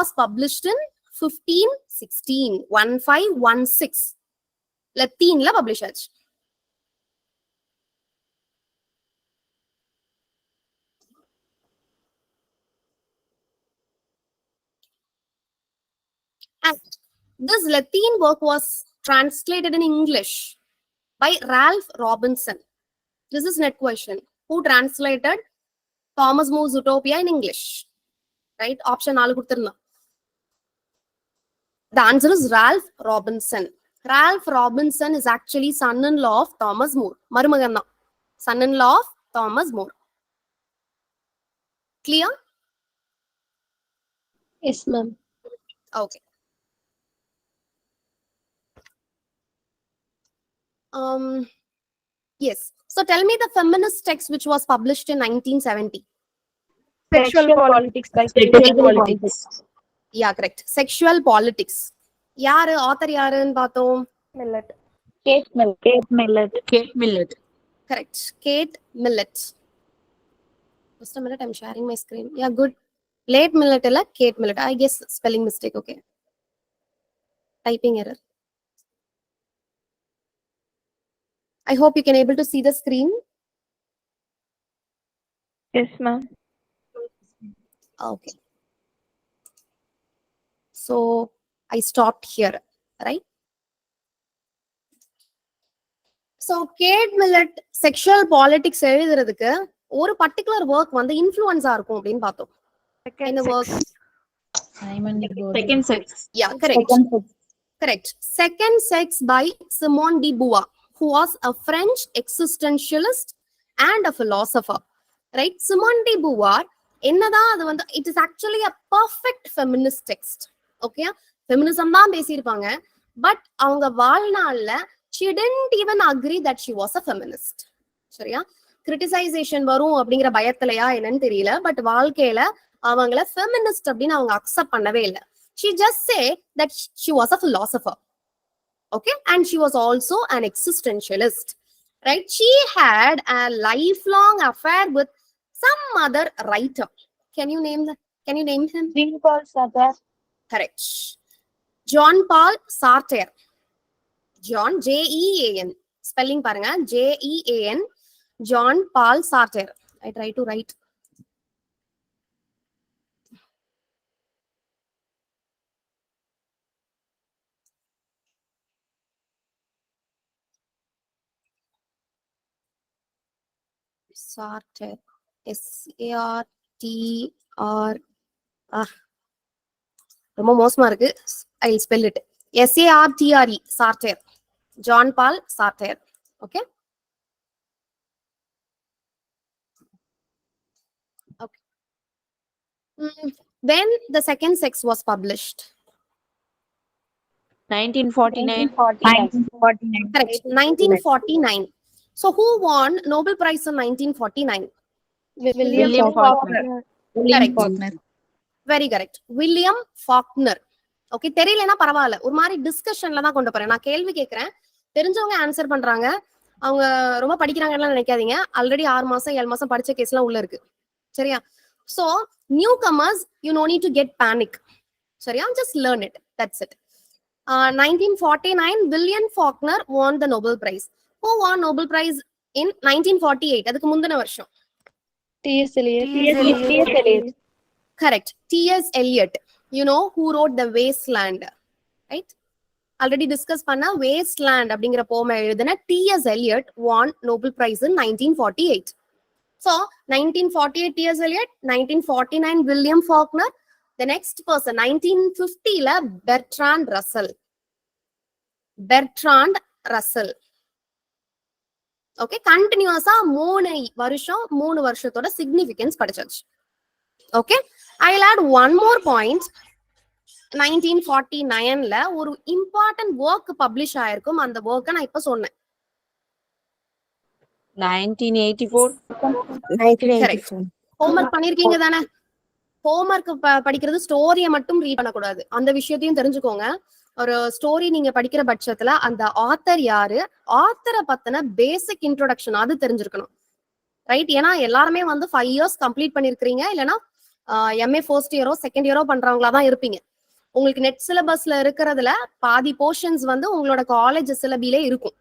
was published in 1516. 1516 லத்தீன்ல publish ஆச்சு. And this Latin work was translated in English by Ralph Robinson. This is net question. Who translated Thomas More's Utopia in English? Right? Option 4 கொடுத்திருந்தோம். The answer is Ralph Robinson. Ralph Robinson is actually son-in-law of Thomas More. மருமகன் தான். Son-in-law of Thomas More. Clear? Yes, ma'am. Okay. Yes. So tell me the feminist text which was published in 1970. Sexual politics by sexual politics. Yeah, correct. Sexual politics. யாரு author யாருன்னு பார்த்தோம்? Millett. Kate Millett. Kate Millett. Correct. Kate Millett. Just a minute, I'm sharing my screen. Yeah, good. Late Millett illa Kate Millett. I guess spelling mistake. Okay. Typing error. I hope you can able to see the screen. Yes, ma'am. Okay. So I stopped here, right? So Kate Millett sexual politics எழுதுறதுக்கு ஒரு particular work வந்து influenza இருக்கும் அப்படின்னு பார்த்தோம். என்ன work? Second sex. Yeah, correct. Correct. Second Sex by Simone de Beauvoir, who was a French existentialist and a philosopher. Right? Simone de Beauvoir, என்னதான் அது வந்து it is actually a perfect feminist text. Okay? Feminism தான் பேசியிருப்பாங்க. But அவங்க வாழ்நாள்ல she didn't even agree that she was a feminist. சரியா? Criticisation வரும் அப்படிங்கிற பயத்திலையா என்னன்னு தெரியல. பட் வாழ்க்கையில அவங்கள feminist அப்படின்னு அவங்க அக்செப்ட் பண்ணவே இல்லை. She just said that she was a philosopher. Okay? And she was also an existentialist. Right? She had a lifelong affair with some other writer. Can you name him? Jean-Paul Sartre. Correct. John Paul Sartre. John, J-E-A-N. Spelling paranga. J-E-A-N. John Paul Sartre. I try to write. Sartre. S-A-R-T-R. ரொம்ப மோசமா இருக்கு. I'll spell it. S-A-R-T-R-E. Sartre. John Paul Sartre. Okay. Okay. When the Second Sex was published? 1949. 1949. Correct. 1949. So who won Nobel Prize in 1949? William Faulkner. Correct. Very correct. William Faulkner. Okay, தெரியலன்னா பரவாயில்ல, ஒரு மாதிரி டிஸ்கஷன்ல தான் கொண்டு போறேன். நான் கேள்வி கேட்கறேன், தெரிஞ்சவங்க ஆன்சர் பண்றாங்க, அவங்க ரொம்ப படிக்கிறாங்கன்னு நினைக்காதீங்க. ஆல்ரெடி 6 மாசம் 7 மாசம் படிச்ச கேஸ் எல்லாம் உள்ள இருக்கு. சரியா? So newcomers, you no need to get panic. சரியா? Just learn it. That's it. 1949 William Faulkner won the Nobel Prize. Who won Nobel Prize in 1948? அதுக்கு முந்தின வருஷம். T.S. Eliot. Correct. T.S. Eliot. You know who wrote The Wasteland, right? Already discussed panna Wasteland அப்படிங்கிற poem எழுதின T.S. Eliot won Nobel Prize in 1948. So 1948 T.S. Eliot, 1949 William Faulkner. The next person 1950 la Bertrand Russell. Okay, continuousா 3 வருஷத்தோட significance படிச்சாச்சு. Okay, I'll add one more point. 1949 ல ஒரு important work publish ஆயிருக்கும். அந்த work நான் இப்ப சொன்னேன். 1984. ஹோம்வொர்க் பண்ணிருக்கீங்க தானே? ஹோம்வொர்க் படிக்கிறது ஸ்டோரியை மட்டும் ரீட் பண்ணக்கூடாது, அந்த விஷயத்தையும் தெரிஞ்சுக்கோங்க. ஒரு ஸ்டோரி நீங்க படிக்கிற பட்சத்துல அந்த ஆத்தர் யாரு, ஆத்தரை பத்தின பேசிக் இன்ட்ரோடக்ஷன் அது தெரிஞ்சிருக்கணும். ரைட்? ஏன்னா எல்லாருமே வந்து 5 years கம்ப்ளீட் பண்ணிருக்கீங்க, இல்லைன்னா எம்ஏ ஃபர்ஸ்ட் இயரோ செகண்ட் இயரோ பண்றவங்களா தான் இருப்பீங்க. உங்களுக்கு நெட் சிலபஸ்ல இருக்கிறதுல பாதி போர்ஷன்ஸ் வந்து உங்களோட காலேஜ் சிலபிலே இருக்கும்.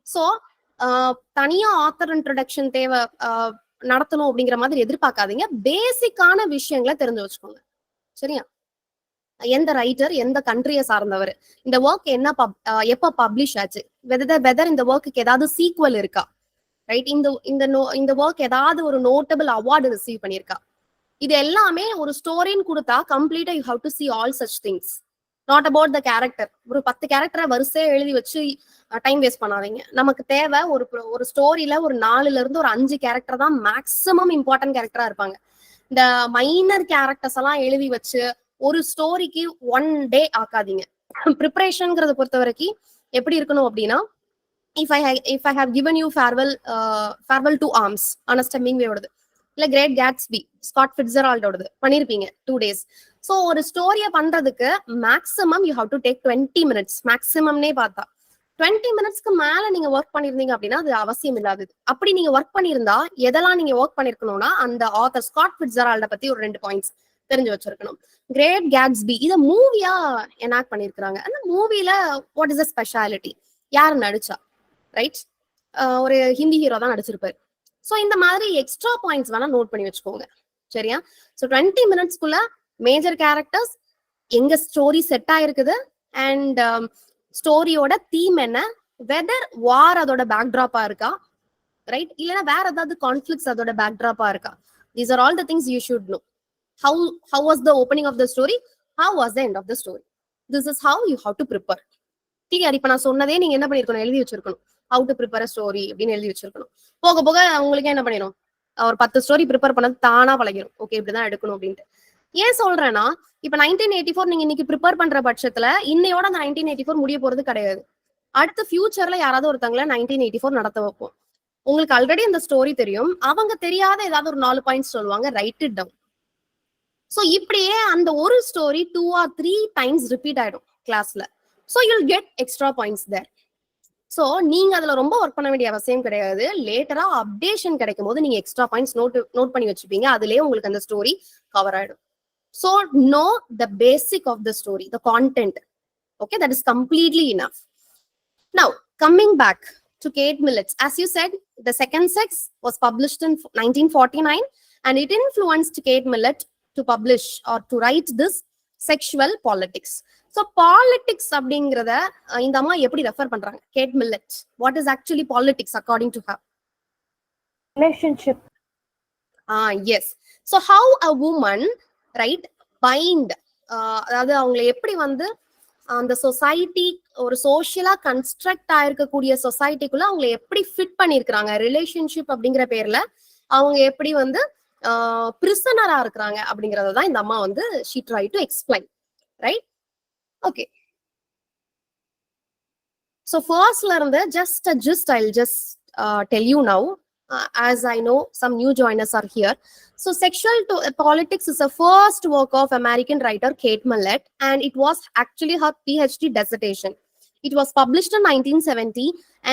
ஸோ தனியா ஆத்தர் இன்ட்ரடக்ஷன் தேவை நடத்தணும் அப்படிங்கிற மாதிரி எதிர்பார்க்காதீங்க. பேசிக்கான விஷயங்களை தெரிஞ்சு வச்சுக்கோங்க. சரியா? எந்த ரைட்டர், எந்த கண்ட்ரியை சார்ந்தவர், இந்த ஒர்க் என்ன எப்ப பப்ளிஷ் ஆச்சு, வெதர் இந்த ஒர்க்குக்கு ஏதாவது சீக்வல் இருக்கா, ரைட், இந்த ஒர்க் ஏதாவது ஒரு நோட்டபிள் அவார்டு ரிசீவ் பண்ணியிருக்கா, இது எல்லாமே ஒரு ஸ்டோரின்னு கொடுத்தா கம்ப்ளீட்டா you have to see all such things, not about the character. ஒரு 10 கேரக்டரை வரிசையா எழுதி வச்சு டைம் வேஸ்ட் பண்ணாதீங்க. நமக்கு தேவை ஒரு ஸ்டோரியில ஒரு 4ல இருந்து ஒரு 5 கேரக்டர் தான் மேக்ஸிமம் இம்பார்ட்டன்ட் கேரக்டரா இருப்பாங்க. இந்த மைனர் கேரக்டர்ஸ் எல்லாம் எழுதி வச்சு ஒரு ஸ்டோரிக்கு 1 day ஆக்காதீங்க. ப்ரிப்பரேஷன்ங்கிறத பொறுத்த வரைக்கும் எப்படி இருக்கணும் அப்படின்னா, if I have given you farewell to arms Ernest Hemingway இல்ல கிரேட் கேட்ஸ்பி ஸ்காட் ஃபிட்ஸெரால்டோடது பண்ணிருப்பீங்க 2 days. ஸோ ஒரு ஸ்டோரியை பண்றதுக்கு maximum you have to take 20 minutes மேக்ஸிமம்னே பார்த்தா. 20 minutesக்கு மேல நீங்க ஒர்க் பண்ணிருந்தீங்க அப்படின்னா அது அவசியம் இல்லாதது. அப்படி நீங்க ஒர்க் பண்ணியிருந்தா எதெல்லாம் நீங்க ஒர்க் பண்ணிருக்கணும்னா, அந்த ஆத்தர் ஸ்காட் ஃபிட்ஸெரால்ட பத்தி ஒரு 2 points தெரிஞ்சு வச்சிருக்கணும். கிரேட் கேட்ஸ்பி இத மூவியா எனாக்ட் பண்ணிருக்காங்க. அந்த மூவில வாட் இஸ் த ஸ்பெஷாலிட்டி, யார் நடிச்சா, ரைட், ஒரு ஹிந்தி ஹீரோ தான் நடிச்சிருப்பாரு. ஸோ இந்த மாதிரி எக்ஸ்ட்ரா பாயிண்ட்ஸ் வேணா நோட் பண்ணி வச்சுக்கோங்க. சரியா? ஸோ 20 minutesக்குள்ள மேஜர் கேரக்டர்ஸ், எங்க ஸ்டோரி செட் ஆயிருக்குது, அண்ட் ஸ்டோரியோட தீம் என்ன, வெதர் வார் அதோட பேக்ட்ராப்பா இருக்கா, ரைட், இல்லைன்னா வேற ஏதாவது கான்ஃபிளிக்ஸ் அதோட பேக்ட்ராப்பா இருக்கா. These are all the things you should know. How was the opening of the story, how was the end of the story, this is how you have to prepare. Clear? இப்ப நான் சொன்னதே நீங்க என்ன பண்ணிருக்கணும், எழுதி வச்சிருக்கணும். how to prepare a story அப்படின்னு எழுதி வச்சிருக்கணும். போக போக உங்களுக்கு என்ன பண்ணிடும், ஒரு 10 ஸ்டோரி ப்ரிப்பேர் பண்ணது தானா பழகிடும். ஓகே, இப்படிதான் எடுக்கணும் அப்படின்ட்டு. ஏன் சொல்றேன்னா, இப்ப 1984 நீங்க இன்னைக்கு ப்ரிப்பேர் பண்ற பட்சத்துல இன்னையோட அந்த 1984 முடிய போறது கிடையாது. அடுத்த ஃபியூச்சர்ல யாராவது ஒருத்தவங்கள 1984 நடத்த வைப்போம். உங்களுக்கு ஆல்ரெடி அந்த ஸ்டோரி தெரியும், அவங்க தெரியாத ஏதாவது ஒரு 4 பாயிண்ட்ஸ் சொல்லுவாங்க, ரைட் இட் டவுன். ஸோ இப்படியே அந்த ஒரு ஸ்டோரி 2 or 3 times ரிப்பீட் ஆயிடும் கிளாஸ்ல. So you'll get extra points there. So நீங்க அதுல ரொம்ப ஒர்க் பண்ண வேண்டிய அவசியம் கிடையாது. லேட்டரா அப்டேஷன் கிடைக்கும் போது நீங்க எக்ஸ்ட்ரா பாயிண்ட்ஸ் நோட் பண்ணி வச்சுப்பீங்க. அதுலயே உங்களுக்கு அந்த ஸ்டோரி கவர் ஆயிடும். So know the basic of the story, the content. Okay, that is completely enough. Now coming back to Kate Millett's, as you said, the second sex was published in 1949 and it influenced Kate Millett to publish or to write this sexual politics. So politics அப்படிங்கறத இந்த அம்மா எப்படி refer பண்றாங்க, Kate Millett? What is actually politics according to her? Relationship. Yes. So how a woman, right, bind, அதாவது அவங்களை எப்படி வந்து அந்த சொசைட்டி, ஒரு சோஷியலா கன்ஸ்ட்ரக்ட் ஆயிருக்கக்கூடிய சொசைட்டிக்குள்ள அவங்களை எப்படி ஃபிட் பண்ணிருக்கிறாங்க, ரிலேஷன்ஷிப் அப்படிங்கிற பேர்ல அவங்க எப்படி வந்து பிரிசனரா இருக்கிறாங்க அப்படிங்கறதான் இந்த அம்மா வந்து she tried to explain, right? Okay. So first learn the just a gist, I'll just tell you now, as I know some new joiners are here. So sexual politics is the first work of American writer Kate Millett, and it was actually her PhD dissertation. It was published in 1970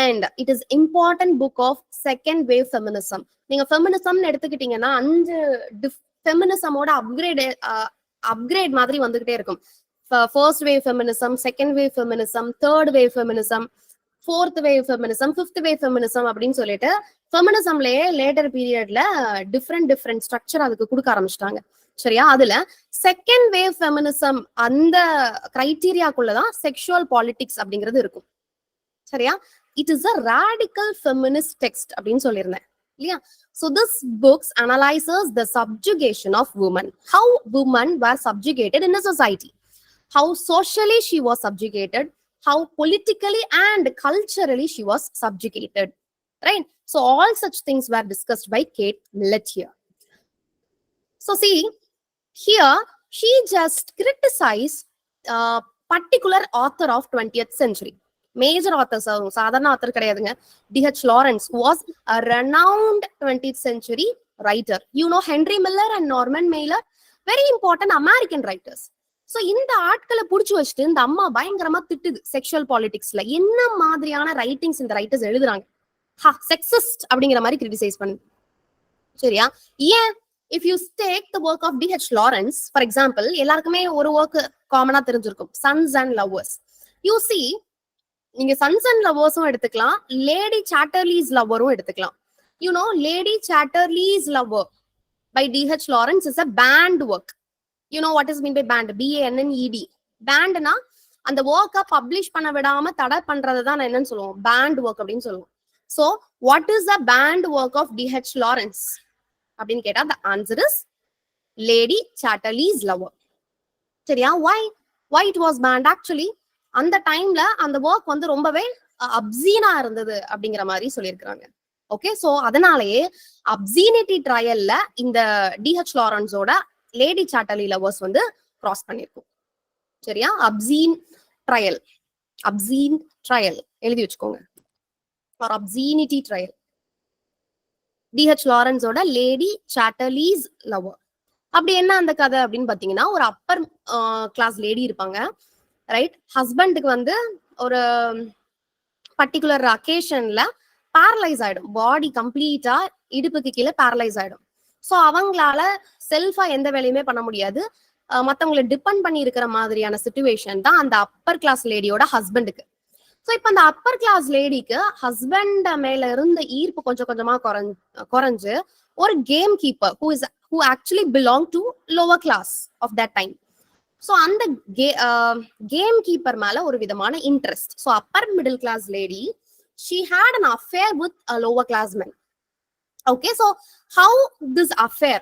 and it is important book of second wave feminism. நீங்க feminism எடுத்துக்கிட்டீங்கன்னா 5 feminism-ஓட upgrade மாதிரி வந்துகிட்டே இருக்கும். First wave feminism, second wave feminism, third wave feminism, fourth wave feminism, fifth wave feminism அப்படின்னு சொல்லிட்டு ஃபெமினிசம்லயே later பீரியட்ல different structure அதுக்கு கொடுக்க ஆரம்பிச்சிட்டாங்க. சரியா? அதுல செகண்ட் வேவ் ஃபெமினிசம் அந்த கிரைட்டீரியாக்குள்ளதான் செக்ஷுவல் பாலிடிக்ஸ் அப்படிங்கிறது இருக்கும். சரியா? It is a radical feminist text அப்படின்னு சொல்லியிருந்தேன் இல்லையா? So this books analyzes the subjugation of women, how women were subjugated in a society, how socially she was subjugated, how politically and culturally she was subjugated, right? So all such things were discussed by Kate Millett here. So see, here she just criticized particular author of 20th century. Major authors, சாதாரண author கிடையாதுங்க. D.H. Lawrence, who was a renowned 20th century writer. You know Henry Miller and Norman Mailer, very important American writers. So இந்த ஆட்களை புடிச்சு வச்சுட்டு இந்த அம்மா பயங்கரமா திட்டுது sexual பாலிடிக்ஸ்ல. என்ன மாதிரியான ரைட்டிங்ஸ் இந்த ரைட்டர்ஸ் எழுதுறாங்க, செக்ஸிஸ்ட் அப்படிங்கிற மாதிரி கிரிட்டிசைஸ் பண்ணுது. சரியா? ஏன் if you take the work of D.H. Lawrence, for example, எல்லாருக்குமே ஒரு work காமனா தெரிஞ்சிருக்கும், Sons and Lovers. You see, நீங்க Sons and Lovers-உம் எடுத்துக்கலாம், Lady Chatterley's Lover-உம் எடுத்துக்கலாம். You know, Lady Chatterley's Lover by D.H. Lawrence is a banned work. You know what is mean by banned? B-A-N-N-E-D. Banned-na அந்த work-அ publish பண்ண விடாம தடை பண்றதுதான் நான் என்னன்னு சொல்லுவோம், banned work அப்படின்னு சொல்லுவோம். So, what is the banned work of D.H. Lawrence? அப்படின்னு கேட்டா the answer is Lady Chatterley's Lover. சரியா? why it was banned? Actually அந்த டைம்ல அந்த ஒர்க் வந்து ரொம்பவே அப்சீனா இருந்தது அப்படிங்கிற மாதிரி சொல்லியிருக்கிறாங்க. ஓகே, சோ அதனாலேயே அப்சீனிட்டி ட்ரையல்ல இந்த டிஹெச் லாரன்ஸோட லேடி சாட்டர்லி லவர்ஸ் வந்து கிராஸ் பண்ணிருக்கும். சரியா? அப்சீன் ட்ரையல் எழுதி வச்சுக்கோங்க, ஃபார் அப்சீனிட்டி ட்ரையல். டிஹெச் லாரன்ஸோட லேடி சாட்டர்லீஸ் லவர். அப்படி என்ன அந்த கதை அப்படின்னு பாத்தீங்கன்னா, ஒரு அப்பர் கிளாஸ் லேடி இருப்பாங்க, ரைட்? ஹஸ்பண்டுக்கு வந்து ஒரு பர்டிகுலர் அக்கேஷன்ல பேரலைஸ் ஆயிடும், பாடி கம்ப்ளீட்டா இடுப்புக்கு கீழே பேரலைஸ் ஆயிடும். ஸோ அவங்களால செல்ஃபா எந்த வேலையுமே பண்ண முடியாது, மற்றவங்களை டிபெண்ட் பண்ணி இருக்கிற மாதிரியான சிச்சுவேஷன் தான் அந்த அப்பர் கிளாஸ் லேடியோட ஹஸ்பண்டுக்கு. ஸோ இப்போ அந்த அப்பர் கிளாஸ் லேடிக்கு ஹஸ்பண்ட் மேல இருந்த ஈர்ப்பு கொஞ்சம் கொஞ்சமா குறைஞ்சு ஒரு game keeper who actually belonged to lower class of that time. So அந்த கேம் கீப்பர் மேல ஒரு விதமான interest. So upper middle class lady, she had an affair with a lower class man. Okay, so how this affair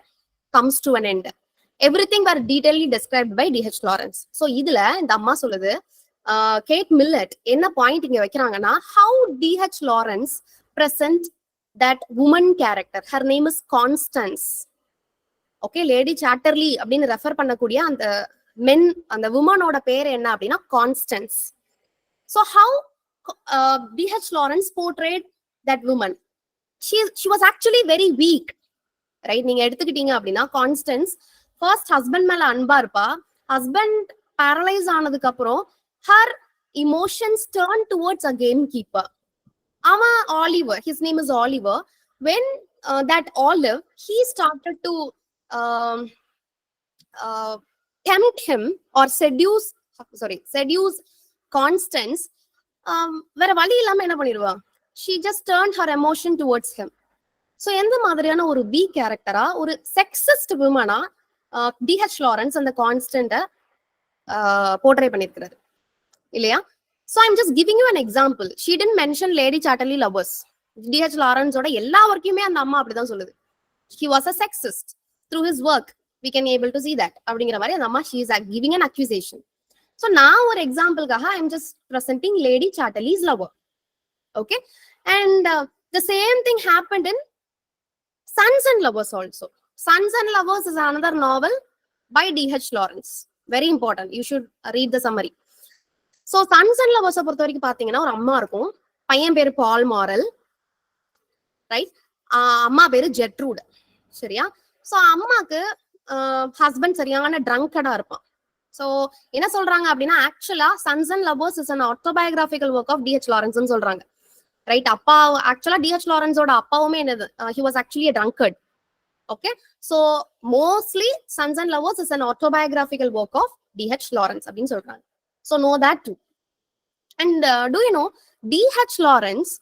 comes to an end? Everything were detailedly described by D.H. Lawrence. So இதுல இந்த அம்மா சொல்லுது, gate millet என்ன point இங்க வைக்கிறாங்கன்னா, how D.H. Lawrence present that woman character. Her name is Constance. Okay, Lady Chatterley அப்படின்னு refer பண்ணக்கூடிய அந்த மென், அந்த உமனோட பேர் என்ன அப்படின்னா constants. So how D.H. Lawrence portrayed that woman? She was actually very weak, right? நீங்க எடுத்துக்கிட்டீங்க அப்படின்னா, கான்ஸ்டன்ஸ் ஃபர்ஸ்ட் ஹஸ்பண்ட் மேல அன்பா இருப்பா. ஹஸ்பண்ட் பேரலைஸ் ஆனதுக்கு அப்புறம் her emotions turned towards a gamekeeper. அவன் Oliver, his name is Oliver. When that Olive, he started to tempt him or seduce Constance. வேற வழி இல்லாம என்ன பண்ணிடுவா, she just turned her emotion towards him. So எந்த மாதிரியான ஒரு வீக் கேரக்டரா, ஒரு செக்ஸிஸ்ட் விமனா டிஹெச் லாரன்ஸ் அந்த கான்ஸ்டன்ட போர்ட்ரே பண்ணிருக்கிறாரு இல்லையா? So I'm just giving you an example. She didn't mention Lady Chatterley lovers. D.H. Lawrence ஓட எல்லா ஒர்க்கையுமே அந்த அம்மா அப்படிதான் சொல்லுது. He was a sexist. Through his work, we can able to see that. அப்படிங்கிற மாதிரி அந்த அம்மா she is giving an accusation. So நான் ஒரு எக்ஸாம்பிளுக்காக I'm just presenting Lady Chatterley's lover. Okay, and the same thing happened in Sons and Lovers also. Sons and Lovers is another novel by D.H. Lawrence. Very important. You should read the summary. So Sons and Lovers பொறுத்த வரைக்கும் பாத்தீங்கன்னா, ஒரு அம்மா இருக்கும், பையன் பேரு பால் moral, right? அம்மா பேரு ஜெட்ரூட். சரியா? சோ அம்மாக்கு ஹஸ்பண்ட் சரியான ட்ரங்கடா இருப்பான். சோ என்ன சொல்றாங்க அப்படின்னா, ஆக்சுவலா Sons and Lovers is an autobiographical work of D.H. Lawrence ன்னு சொல்றாங்க, ரைட்? அப்பா ஆக்சுவலா D.H. Lawrenceோட அப்பாவுமே என்னது, he was actually a drunkard. Okay, so mostly Sons and Lovers is an autobiographical work of D.H. Lawrence அப்படின்னு சொல்றாங்க. So know that too. And do you know D.H. Lawrence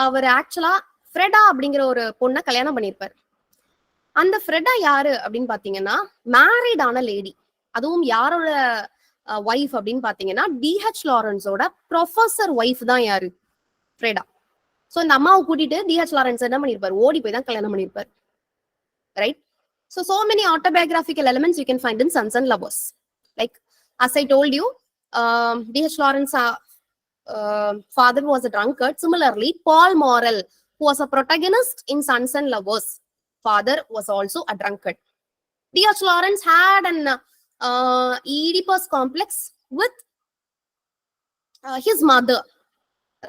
அவர் ஆக்சுவலா ஃப்ரெடா அப்படிங்கிற ஒரு பொண்ணை கல்யாணம் பண்ணிருப்பாரு. அந்த ஃப்ரெடா யாரு அப்படின்னு பாத்தீங்கன்னா, மேரிட் ஆன லேடி. அதுவும் யாரோட ஒய்ஃப் அப்படின்னு பாத்தீங்கன்னா, D.H. Lawrenceோட ப்ரொஃபசர் ஒய்ஃப் தான் யாரு, ஃப்ரெடா. சோ இந்த அம்மாவை கூட்டிட்டு D.H. Lawrence என்ன பண்ணிருப்பாரு, ஓடி போய் தான் கல்யாணம் பண்ணிருப்பாரு, right? So many autobiographical elements you can find in Sons and Lovers. Like as I told you, D.H. Lawrence father was a drunkard. Similarly, Paul Morrell, who was a protagonist in Sons and Lovers, father was also a drunkard. D.H. Lawrence had an Oedipus complex with his mother,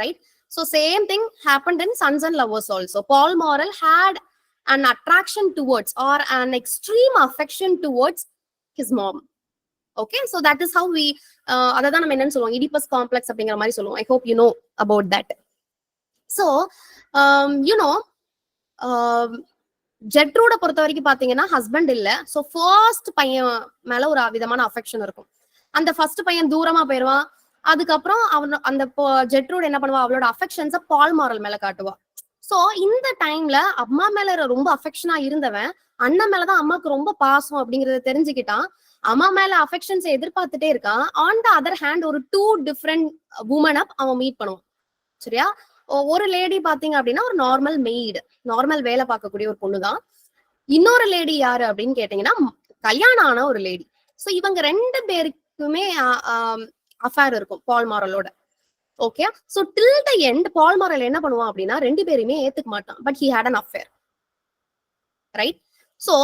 right? So same thing happened in Sons and Lovers also. Paul Morrell had an attraction towards or an extreme affection towards his mom. Okay, so that is how we adha nam enna solluvom, Oedipus complex அப்படிங்கிற மாதிரி சொல்லுவோம். I hope you know about that. So you know, ஜெட்ரூட பொறுத்த வரைக்கும் பாத்தீங்கன்னா husband இல்ல. So first பையன் மேல ஒரு விதமான அஃபெக்ஷன் இருக்கும். அந்த ஃபர்ஸ்ட் பையன் தூரமா போயிருவான். அதுக்கப்புறம் அவன் அந்த ஜெட்ரூட் என்ன பண்ணுவா, அவளோட அஃபெக்ஷன்ஸ பால் மாரல் மேல காட்டுவா. சோ இந்த டைம்ல அம்மா மேல ரொம்ப அஃபெக்ஷனா இருந்தவன் அண்ணன் மேலதான் அம்மாக்கு ரொம்ப பாசம் அப்படிங்கறத தெரிஞ்சுக்கிட்டான். அம்மா மேல அஃபெக்ஷன்ஸ் எதிர்பார்த்துட்டே இருக்கான். ஆன் த அதர் ஹேண்ட் ஒரு 2 டிஃப்ரெண்ட் உமனை அவன் மீட் பண்ணுவான். சரியா? ஒரு லேடி பாத்தீங்க அப்படின்னா ஒரு நார்மல் மெய்டு, நார்மல் வேலை பார்க்கக்கூடிய ஒரு பொண்ணுதான். இன்னொரு லேடி யாரு அப்படின்னு கேட்டீங்கன்னா கல்யாணம் ஆன ஒரு லேடி. சோ இவங்க 2 பேருக்குமே அஃபேர் இருக்கும் பால் மாரலோட. Okay, so till the end Paul Morel என்ன பண்ணுவான் அப்படின்னா 2 பேருமே ஏத்துக்க மாட்டான். But he had an affair, right? So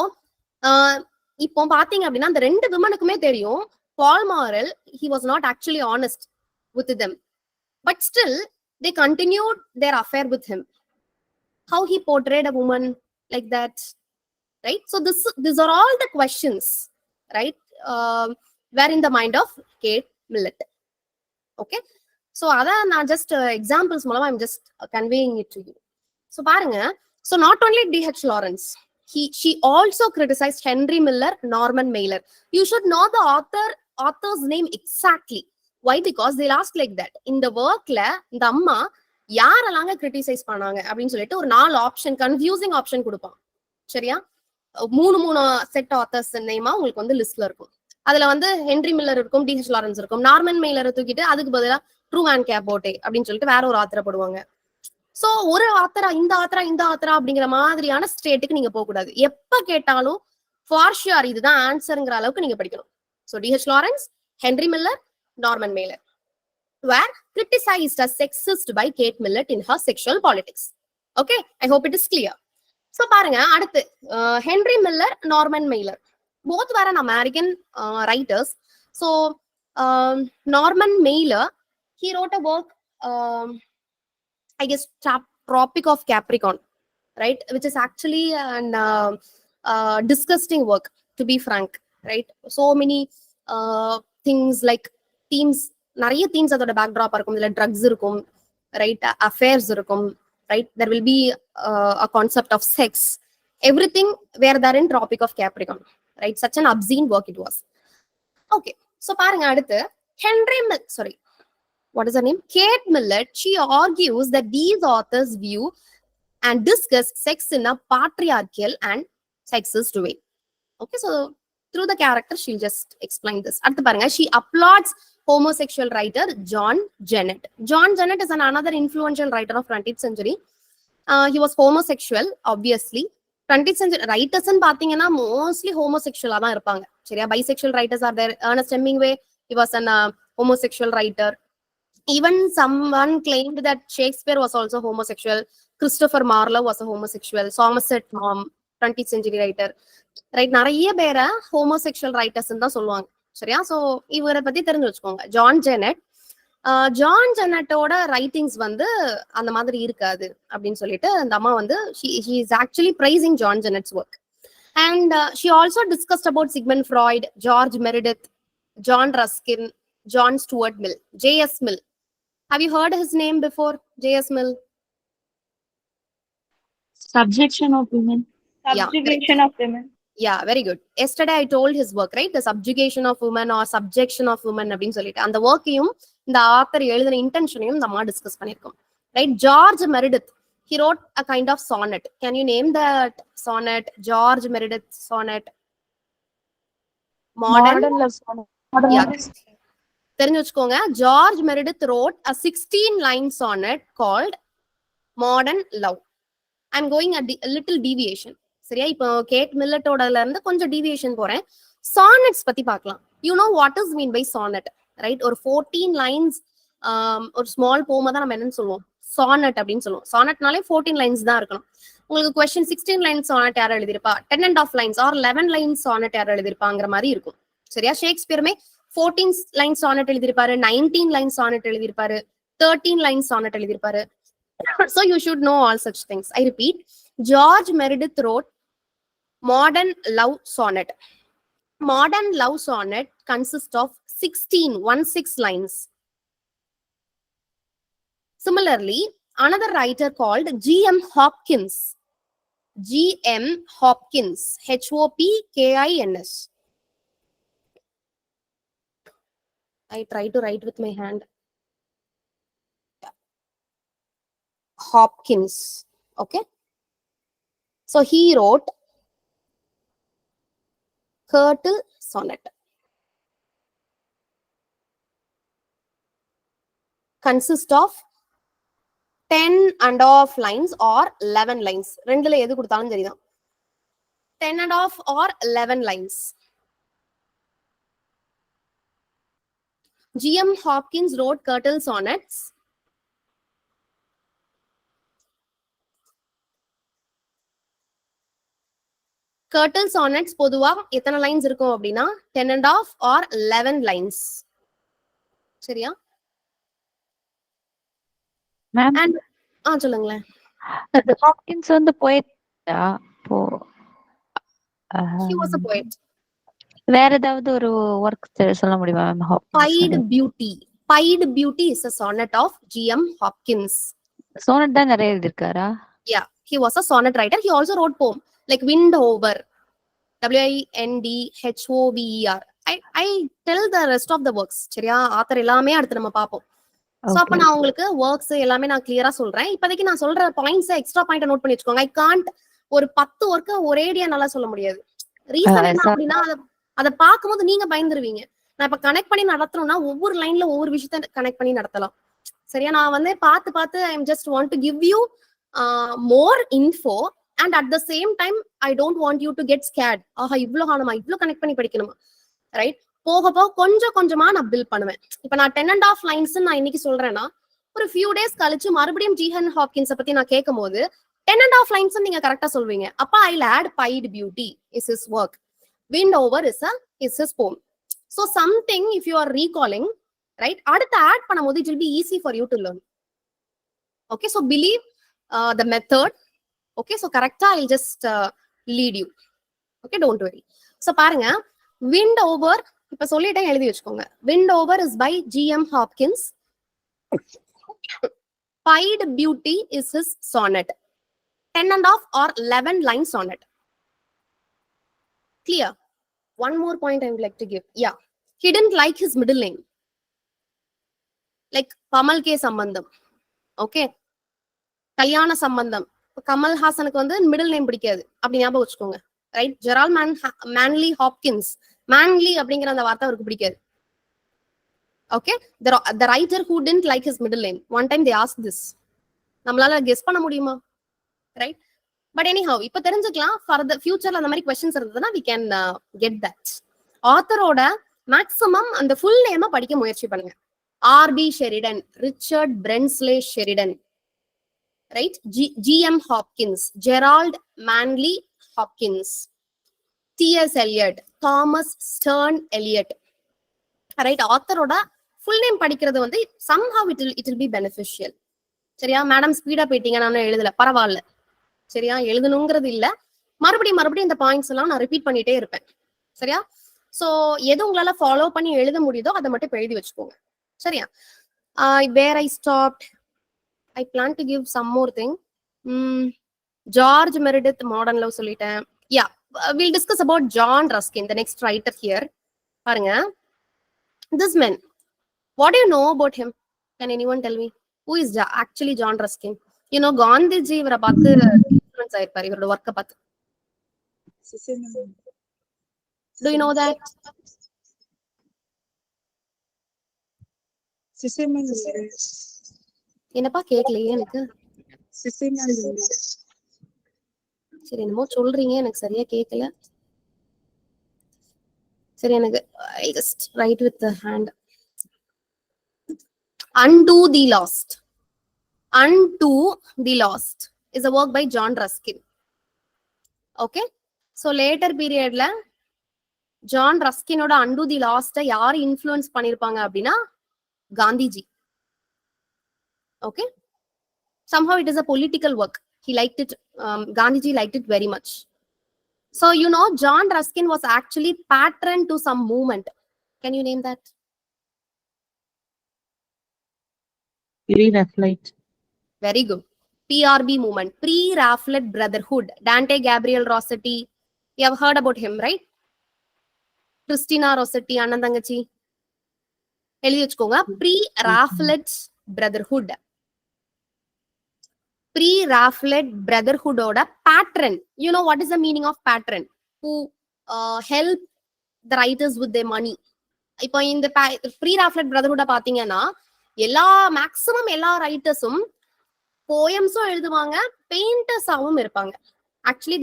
இப்போ பாத்தீங்க அப்படின்னா அந்த 2 விமனுக்குமே தெரியும் Paul Morel he was not actually honest with them, but still they continued their affair with him. How he portrayed a woman like that, right? So these are all the questions, right, were in the mind of Kate Millett. Okay, so adha na just examples மூலமா I'm just conveying it to you. So பாருங்க, so not only D.H. Lawrence, she also criticized Henry Miller, Norman Mailer. You should know the author's name exactly. Why? Because they'll ask like that. In the workல இந்த அம்மா யாரெல்லாம் criticise பண்ணாங்க அப்படின்னு சொல்லிட்டு ஒரு 4 option, confusing option கொடுப்பான். சரியா? 3 set authors நேமா உங்களுக்கு வந்து லிஸ்ட்ல இருக்கும். அதுல வந்து ஹென்ரி மில்லர் இருக்கும், டிஹெச் லாரன்ஸ் இருக்கும். நார்மன் மெய்லரை தூக்கிட்டு அதுக்கு பதிலா ட்ரூமேன் கேப்போட்டே அப்படின்னு சொல்லிட்டு வேற ஒரு ஆத்தரை போடுவாங்க. சோ ஒரு ஆத்தரா இந்த ஆத்தரா அப்படிங்கிற மாதிரியான ஸ்டேட்டுக்கு நீங்க போக கூடாது. எப்ப கேட்டாலும் ஃபார் ஷியோர் இதுதான் ஆன்சருங்கிற அளவுக்கு நீங்க படிக்கணும். So DH Lawrence, Henry Miller, Norman mailer were criticized as sexist by Kate Millett in her sexual politics. Okay, I hope it is clear. So பாருங்க, அடுத்து Henry Miller, Norman mailer, both were an American writers. So Norman Mailer, he wrote a work, I guess Tropic of Capricorn, right, which is actually an disgusting work, to be frank, right? So many things like themes, நிறைய themes அதோட backdrop இருக்கும். இதுல drugs இருக்கும், right, affairs இருக்கும், right? There will be a concept of sex, everything were there in Tropic of Capricorn, right? Such an obscene work it was. Okay, so பாருங்க அடுத்து what is her name? Kate Millett. She argues that these authors view and discuss sex in a patriarchal and sexist way. Okay, so through the character she'll just explain this. அடுத்து பாருங்க, she applauds homosexual writer John Jennett. John Jennett is another influential writer of 20th century. He was homosexual, obviously. 20th century writers and பாத்தீங்கன்னா mostly homosexual தான் இருப்பாங்க. சரியா? Bisexual writers are there. Ernest Hemingway, he was an homosexual writer. Even someone claimed that Shakespeare was also homosexual. Christopher Marlowe was a homosexual. Somerset Maugham, 20th century writer, right? நிறைய பேரை homosexual writers தான் சொல்லுவாங்க. சரியா? So இவரை பத்தி தெரிஞ்சு வச்சுக்கோங்க. John ஜெனட்டோட writings வந்து அந்த மாதிரி இருக்காது அப்படின்னு சொல்லிட்டு அந்த அம்மா வந்து she is actually praising John Jennett's work. And she also discussed about Sigmund Freud, George Meredith, John Ruskin, John Stuart Mill, J.S. Mill. Have you heard his name before? J.S. Mill. Subjection of women. Subjugation of women. Yeah, very good. Yesterday I told his work, right? The subjugation of women or subjection of women அப்படின்னு சொல்லிட்டு அந்த ஒர்க்கையும் இந்த author எழுதின இன்டென்ஷனையும் நம்ம discuss பண்ணிருக்கோம், right? George Meredith, he wrote a kind of sonnet. Can you name that sonnet? George Meredith sonnet. Modern love sonnet. Yeah. தெரிஞ்சு வச்சுக்கோங்க. George Meredith wrote a 16-line sonnet called Modern Love. I'm going a little deviation. சரியா? இப்போ gate மில்லட்டோடல இருந்து கொஞ்சம் deviation போறேன். Sonnets பத்தி பார்க்கலாம். You know what is mean by sonnet, right? ஒரு 14 லைன்ஸ் ஒரு ஸ்மால் போமா தான் நம்ம என்னன்னு சொல்லுவோம், சானட் அப்படின்னு சொல்லுவோம். சானட்னாலே 14 லைன்ஸ் தான் இருக்கணும். உங்களுக்கு கொஸ்டின் 16 லைன்ஸ் சானட் யார் எழுதிருப்பா, 10.5 லைன்ஸ் ஆர் 11 லைன்ஸ் சானட் யார் எழுதிருப்பாங்கிற மாதிரி இருக்கும். சரியா? ஷேக்ஸ்பியருமே 14 லைன்ஸ் சானட் எழுதிருப்பாரு, 19 லைன்ஸ் சானட் எழுதிருப்பாரு, 13 லைன்ஸ் சானட் எழுதிருப்பாரு. So you should know all such things. I repeat, George Meredith wrote Modern Love Sonnet. Modern Love Sonnet consists of 16 lines. Similarly, another writer called G.M. Hopkins G.M. Hopkins. Hopkins. I try to write with my hand. Hopkins. Okay. So he wrote Curtal Sonnet. Consist of 10.5 lines or 11 lines. ரெண்டுல எது கொடுத்தாலும் சரிதான். 10.5 or 11 lines. G.M. Hopkins wrote Curtal Sonnets. Curtal Sonnets பொதுவா எத்தனை lines இருக்கும் அப்படின்னா 10.5 or 11 lines. சரியா? Ma'am And சொல்லுங்களேன். ஹாப்கின்ஸ் வந்து poet. He was a poet. வேற ஏதாவது ஒரு ஒர்க் சொல்ல முடியுமா ma'am? Pied Beauty. Pied Beauty is a sonnet of G.M. Hopkins. Sonnet தான் நிறைய எழுதிருக்காரா? Yeah, he was a sonnet writer. He also wrote poem like Wind Over. Windhover. I tell the rest of the works. சரியா? Author எல்லாமே அடுத்து நம்ம பார்ப்போம். So அப்ப நான் உங்களுக்கு ஒர்க்ஸ் எல்லாமே நான் கிளியரா சொல்றேன். இப்போதைக்கு நான் சொல்ற பாயிண்ட்ஸ் எக்ஸ்ட்ரா பாயிண்ட் நோட் பண்ணி வச்சுக்கோங்க. ஐ காண்ட் ஒரு 10 ஒர்க்க ஒரேடியா நல்லா சொல்ல முடியாது. ரீசன் என்ன அப்படின்னா அதை பார்க்கும்போது நீங்க பயந்துருவீங்க. நான் இப்ப கனெக்ட் பண்ணி நடத்தணும்னா ஒவ்வொரு லைன்ல ஒவ்வொரு விஷயத்த கனெக்ட் பண்ணி நடத்தலாம். சரியா? நான் வந்து பார்த்து I am just want to give you more info and at the same time I don't want you to get scared. ஆஹா இவ்வளவு காணுமா, இவ்வளவு கனெக்ட் பண்ணி படிக்கணுமா, ரைட்? போக போக கொஞ்சம் கொஞ்சமா நான் பில்ட் பண்ணுவேன். இப்ப நான் 10.5 lines நான் இன்னைக்கு சொல்றேன்னா ஒரு ஃபியூ டேஸ் கழிச்சு மறுபடியும் ஜிஎம் ஹாப்கின்ஸை பத்தி நான் கேட்கும் போது 10.5 lines நீங்க கரெக்டா சொல்வீங்க. அப்ப ஐ add Pied Beauty is his work. Wind Over is his poem. So something if you are recalling, right, அடுத்து add பண்ணும்போது it will be easy for you to learn. Okay, so believe the method. Okay, so correcta I'll just lead you. Okay, don't worry. So பாருங்க, Wind Over இப்ப சொல்லிட்டேன், எழுதி வச்சுக்கோங்க. Wind Over is by G.M. Hopkins. Pied Beauty is his sonnet. 10.5 or 11 line sonnet. Clear? One more point I would like to give. Yeah. He didn't like his middle name. Like Kamal K. Sambandham. Okay. Kalyana Sambandham. Kamal Hasanuக்கு வந்து middle name பிடிக்காது. அப்படி ஞாபகம் வச்சுக்கோங்க. Right? Gerald Manley Hopkins. Manley அப்படிங்கிற அந்த வார்த்தை அவருக்கு பிடிக்காது. Okay? The writer who didn't like his middle name. One time they asked this. நம்மளால guess பண்ண முடியுமா? Right? But anyhow, இப்ப தெரிஞ்சுக்கலாம். For the future அந்த மாதிரி questions இருந்ததுன்னா we can get that. ஆத்தரோட மேக்ஸிமம் அந்த ஃபுல் நேம படிக்க முயற்சி பண்ணுங்க. R.B. Sheridan, Richard Brensley Sheridan, right? G.M. Hopkins, Gerald Manley Hopkins, T.S. Eliot, Thomas Stern Eliot, right? ஆத்தரோட ஃபுல் நேம் படிக்கிறது வந்து somehow it will be beneficial. சரியா? மேடம் ஸ்பீடா போயிட்டீங்க, நான் எழுதல, பரவாயில்ல. சரியா? எழுதணுங்கிறது இல்ல, மறுபடியும் இந்த பாயிண்ட்ஸ் எல்லாம் நான் ரிப்பீட் பண்ணிட்டே இருப்பேன். சரியா? சோ எது உங்களால ஃபாலோ பண்ணி எழுத முடியுதோ அதை மட்டும் எழுதி வச்சுக்கோங்க. சரியா? Where I stopped, I plan to give some more thing. George Meredith Modern Love சொல்லிட்டேன். Yeah, will discuss about John Ruskin, the next writer here. பாருங்க, this man, what do you know about him? Can anyone tell me who is actually John Ruskin? You know, Gandhiji இவரை பார்த்து influence ஆயிருப்பாரு இவரோட ஒர்க்கை பார்த்து. Do you know that? என்னப்பா கேட்கலையே எனக்கு. சரி, என்னமோ சொல்றீங்க, எனக்கு சரியா கேட்கல. சரி, எனக்கு I just write with the hand. Undo the Lost. Undo the Lost is a work by John Ruskin. Okay, so later periodல ஜான் ரஸ்கினோட Undo the Lost யார் இன்ஃப்ளூயன்ஸ் பண்ணிருப்பாங்க அப்படின்னா Gandhiji. Okay, somehow it is a political work. He liked it. Gandhiji liked it very much. So you know, John Ruskin was actually patron to some movement. Can you name that? Green Flight. Very good. PRB movement, Pre-Raphaelite Brotherhood, Dante Gabriel Rossetti. You have heard about him, right? Christina Rossetti, அண்ணன் தங்கச்சி எழுதி வச்சுக்கோங்க. Pre-Raphaelite Brotherhood. Pre-Raphaelite Brotherhood ஓட patron. You know what is the meaning of patron? Who help the writers with their money. இப்போ இந்த Pre-Raphaelite Brotherhood பாத்தீங்கன்னா maximum எல்லா ரைட்டர்ஸும் போயம்ஸும் எழுதுவாங்க, பெயிண்டர்ஸாவும் இருப்பாங்க. Actually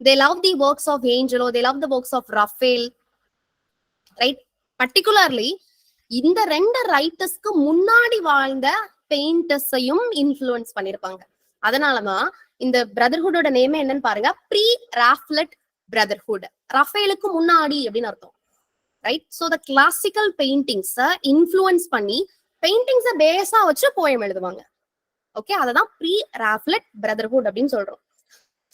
they love the works of Angelo, they love the works of Raphael, right? Particularly இந்த ரெண்டு ரைட்டர்ஸ்க்கு முன்னாடி வாழ்ந்த பெயிண்டர்ஸையும் இன்ஃப்ளூயன்ஸ் பண்ணிருப்பாங்க. அதனாலதான் இந்த பிரதர்ஹுட்டோட நேம் என்னன்னு பாருங்க, Pre-Raphaelite Brotherhood. ரஃபேலுக்கு முன்னாடி அப்படின்னு அர்த்தம், right? So the classical paintings influence பண்ணி பெயிண்டிங்ஸ பேஸா வச்சு போயம் எழுதுவாங்க. ஓகே, அததான் Pre-Raphaelite Brotherhood அப்படின்னு சொல்றோம்.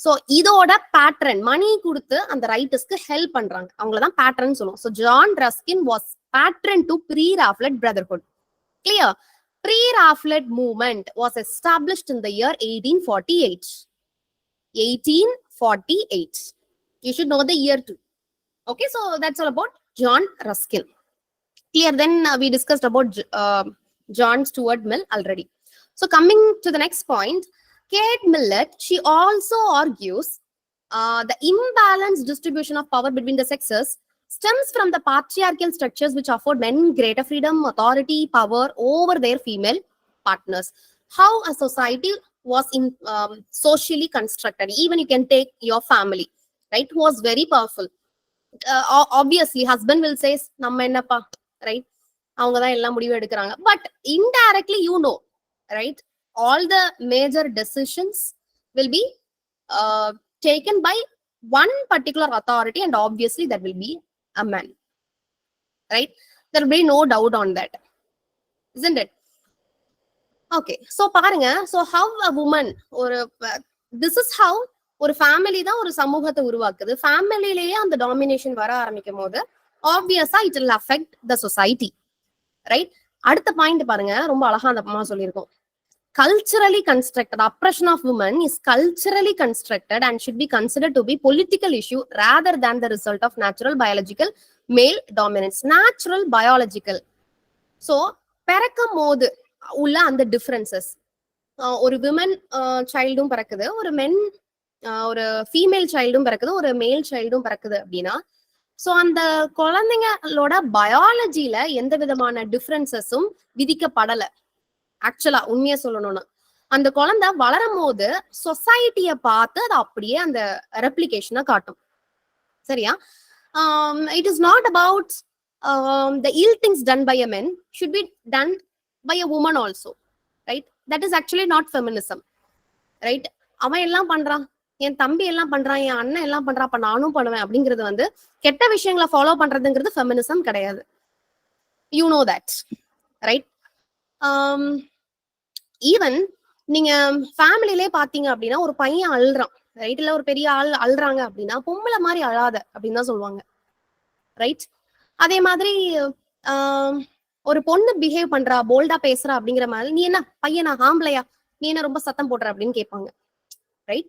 சோ இதோட பேட்ரன், மணி கொடுத்து அந்த ரைட்டர்ஸ்க்கு ஹெல்ப் பண்றாங்க, அவங்களதான் பேட்ரன் சொல்லுவோம். So John Ruskin was patron to Pre-Raphaelite Brotherhood. Clear? Pre-Raphaelite movement was established in the year 1848. 1848. You should know the year too. Okay, so that's all about John Ruskin. Clear? Then we discussed about John Stuart Mill already. So coming to the next point, Kate Millett, she also argues the imbalanced distribution of power between the sexes stems from the patriarchal structures which afford men greater freedom, authority, power over their female partners. How a society was socially constructed. Even you can take your family, right, who was very powerful. Obviously husband will say நம்ம என்னப்பா, right, அவங்கதான் எல்லாம் முடிவு எடுக்கிறாங்க. But indirectly you know, right, all the major decisions will be taken by one particular authority, and obviously that will be a man, right? There will be no doubt on that, isn't it? Okay, so பாருங்க, so how a woman, or this is how ஒரு family தான் ஒரு சமூகத்தை உருவாக்குது. ஃபேமிலிலேயே அந்த domination வர ஆரம்பிக்கும் போது ஆப்வியஸா it will affect the society, right? அடுத்த பாயிண்ட் பாருங்க, ரொம்ப அழகா அந்த அம்மா சொல்லியிருக்கோம். Culturally constructed oppression of women is culturally constructed and should be considered to be political issue rather than the result of natural biological male dominance. Natural biological. So பிறக்கும் போது உள்ள அந்த டிஃபரன்சஸ், ஒரு விமன் சைல்டும் பிறக்குது, ஒரு மென் ஒரு ஃபீமேல் சைல்டும் பிறக்குது, ஒரு மேல் சைல்டும் பிறக்குது அப்படின்னா, சோ அந்த குழந்தைங்களோட பயாலஜில எந்த விதமான டிஃபரன்சஸும் விதிக்கப்படல. ஆக்சுவலா உண்மையா சொல்லணும்னா அந்த குழந்தை வளரும் போது சொசைட்டிய பார்த்து அது அப்படியே அந்த ரெப்ளிகேஷனை காட்டும். சரியா? It is not about the ill things done by a man should be done by a woman also, right? That is actually not feminism, right? அவன் எல்லாம் பண்றான், என் தம்பி எல்லாம் பண்றான், என் அண்ணன் எல்லாம் பண்றான், அப்ப நானும் பண்ணுவேன் அப்படிங்கிறது வந்து கெட்ட விஷயங்களை ஃபாலோ பண்றதுங்கிறது ஃபெமினிசம் கிடையாது. You know that, right? Even நீங்க ஃபேமிலிலே பாத்தீங்க அப்படின்னா, ஒரு பையன் அழுறான், ரைட், இல்ல ஒரு பெரிய ஆள் அழுறாங்க அப்படின்னா, பொம்பளை மாதிரி அழாத அப்படின்னு தான் சொல்லுவாங்க, ரைட்? அதே மாதிரி ஒரு பொண்ணு பிஹேவ் பண்றா, போல்டா பேசுறா அப்படிங்கிற மாதிரி, நீ என்ன பையனா, ஆம்பளையா, நீ என்ன ரொம்ப சத்தம் போடுற அப்படின்னு கேட்பாங்க, ரைட்?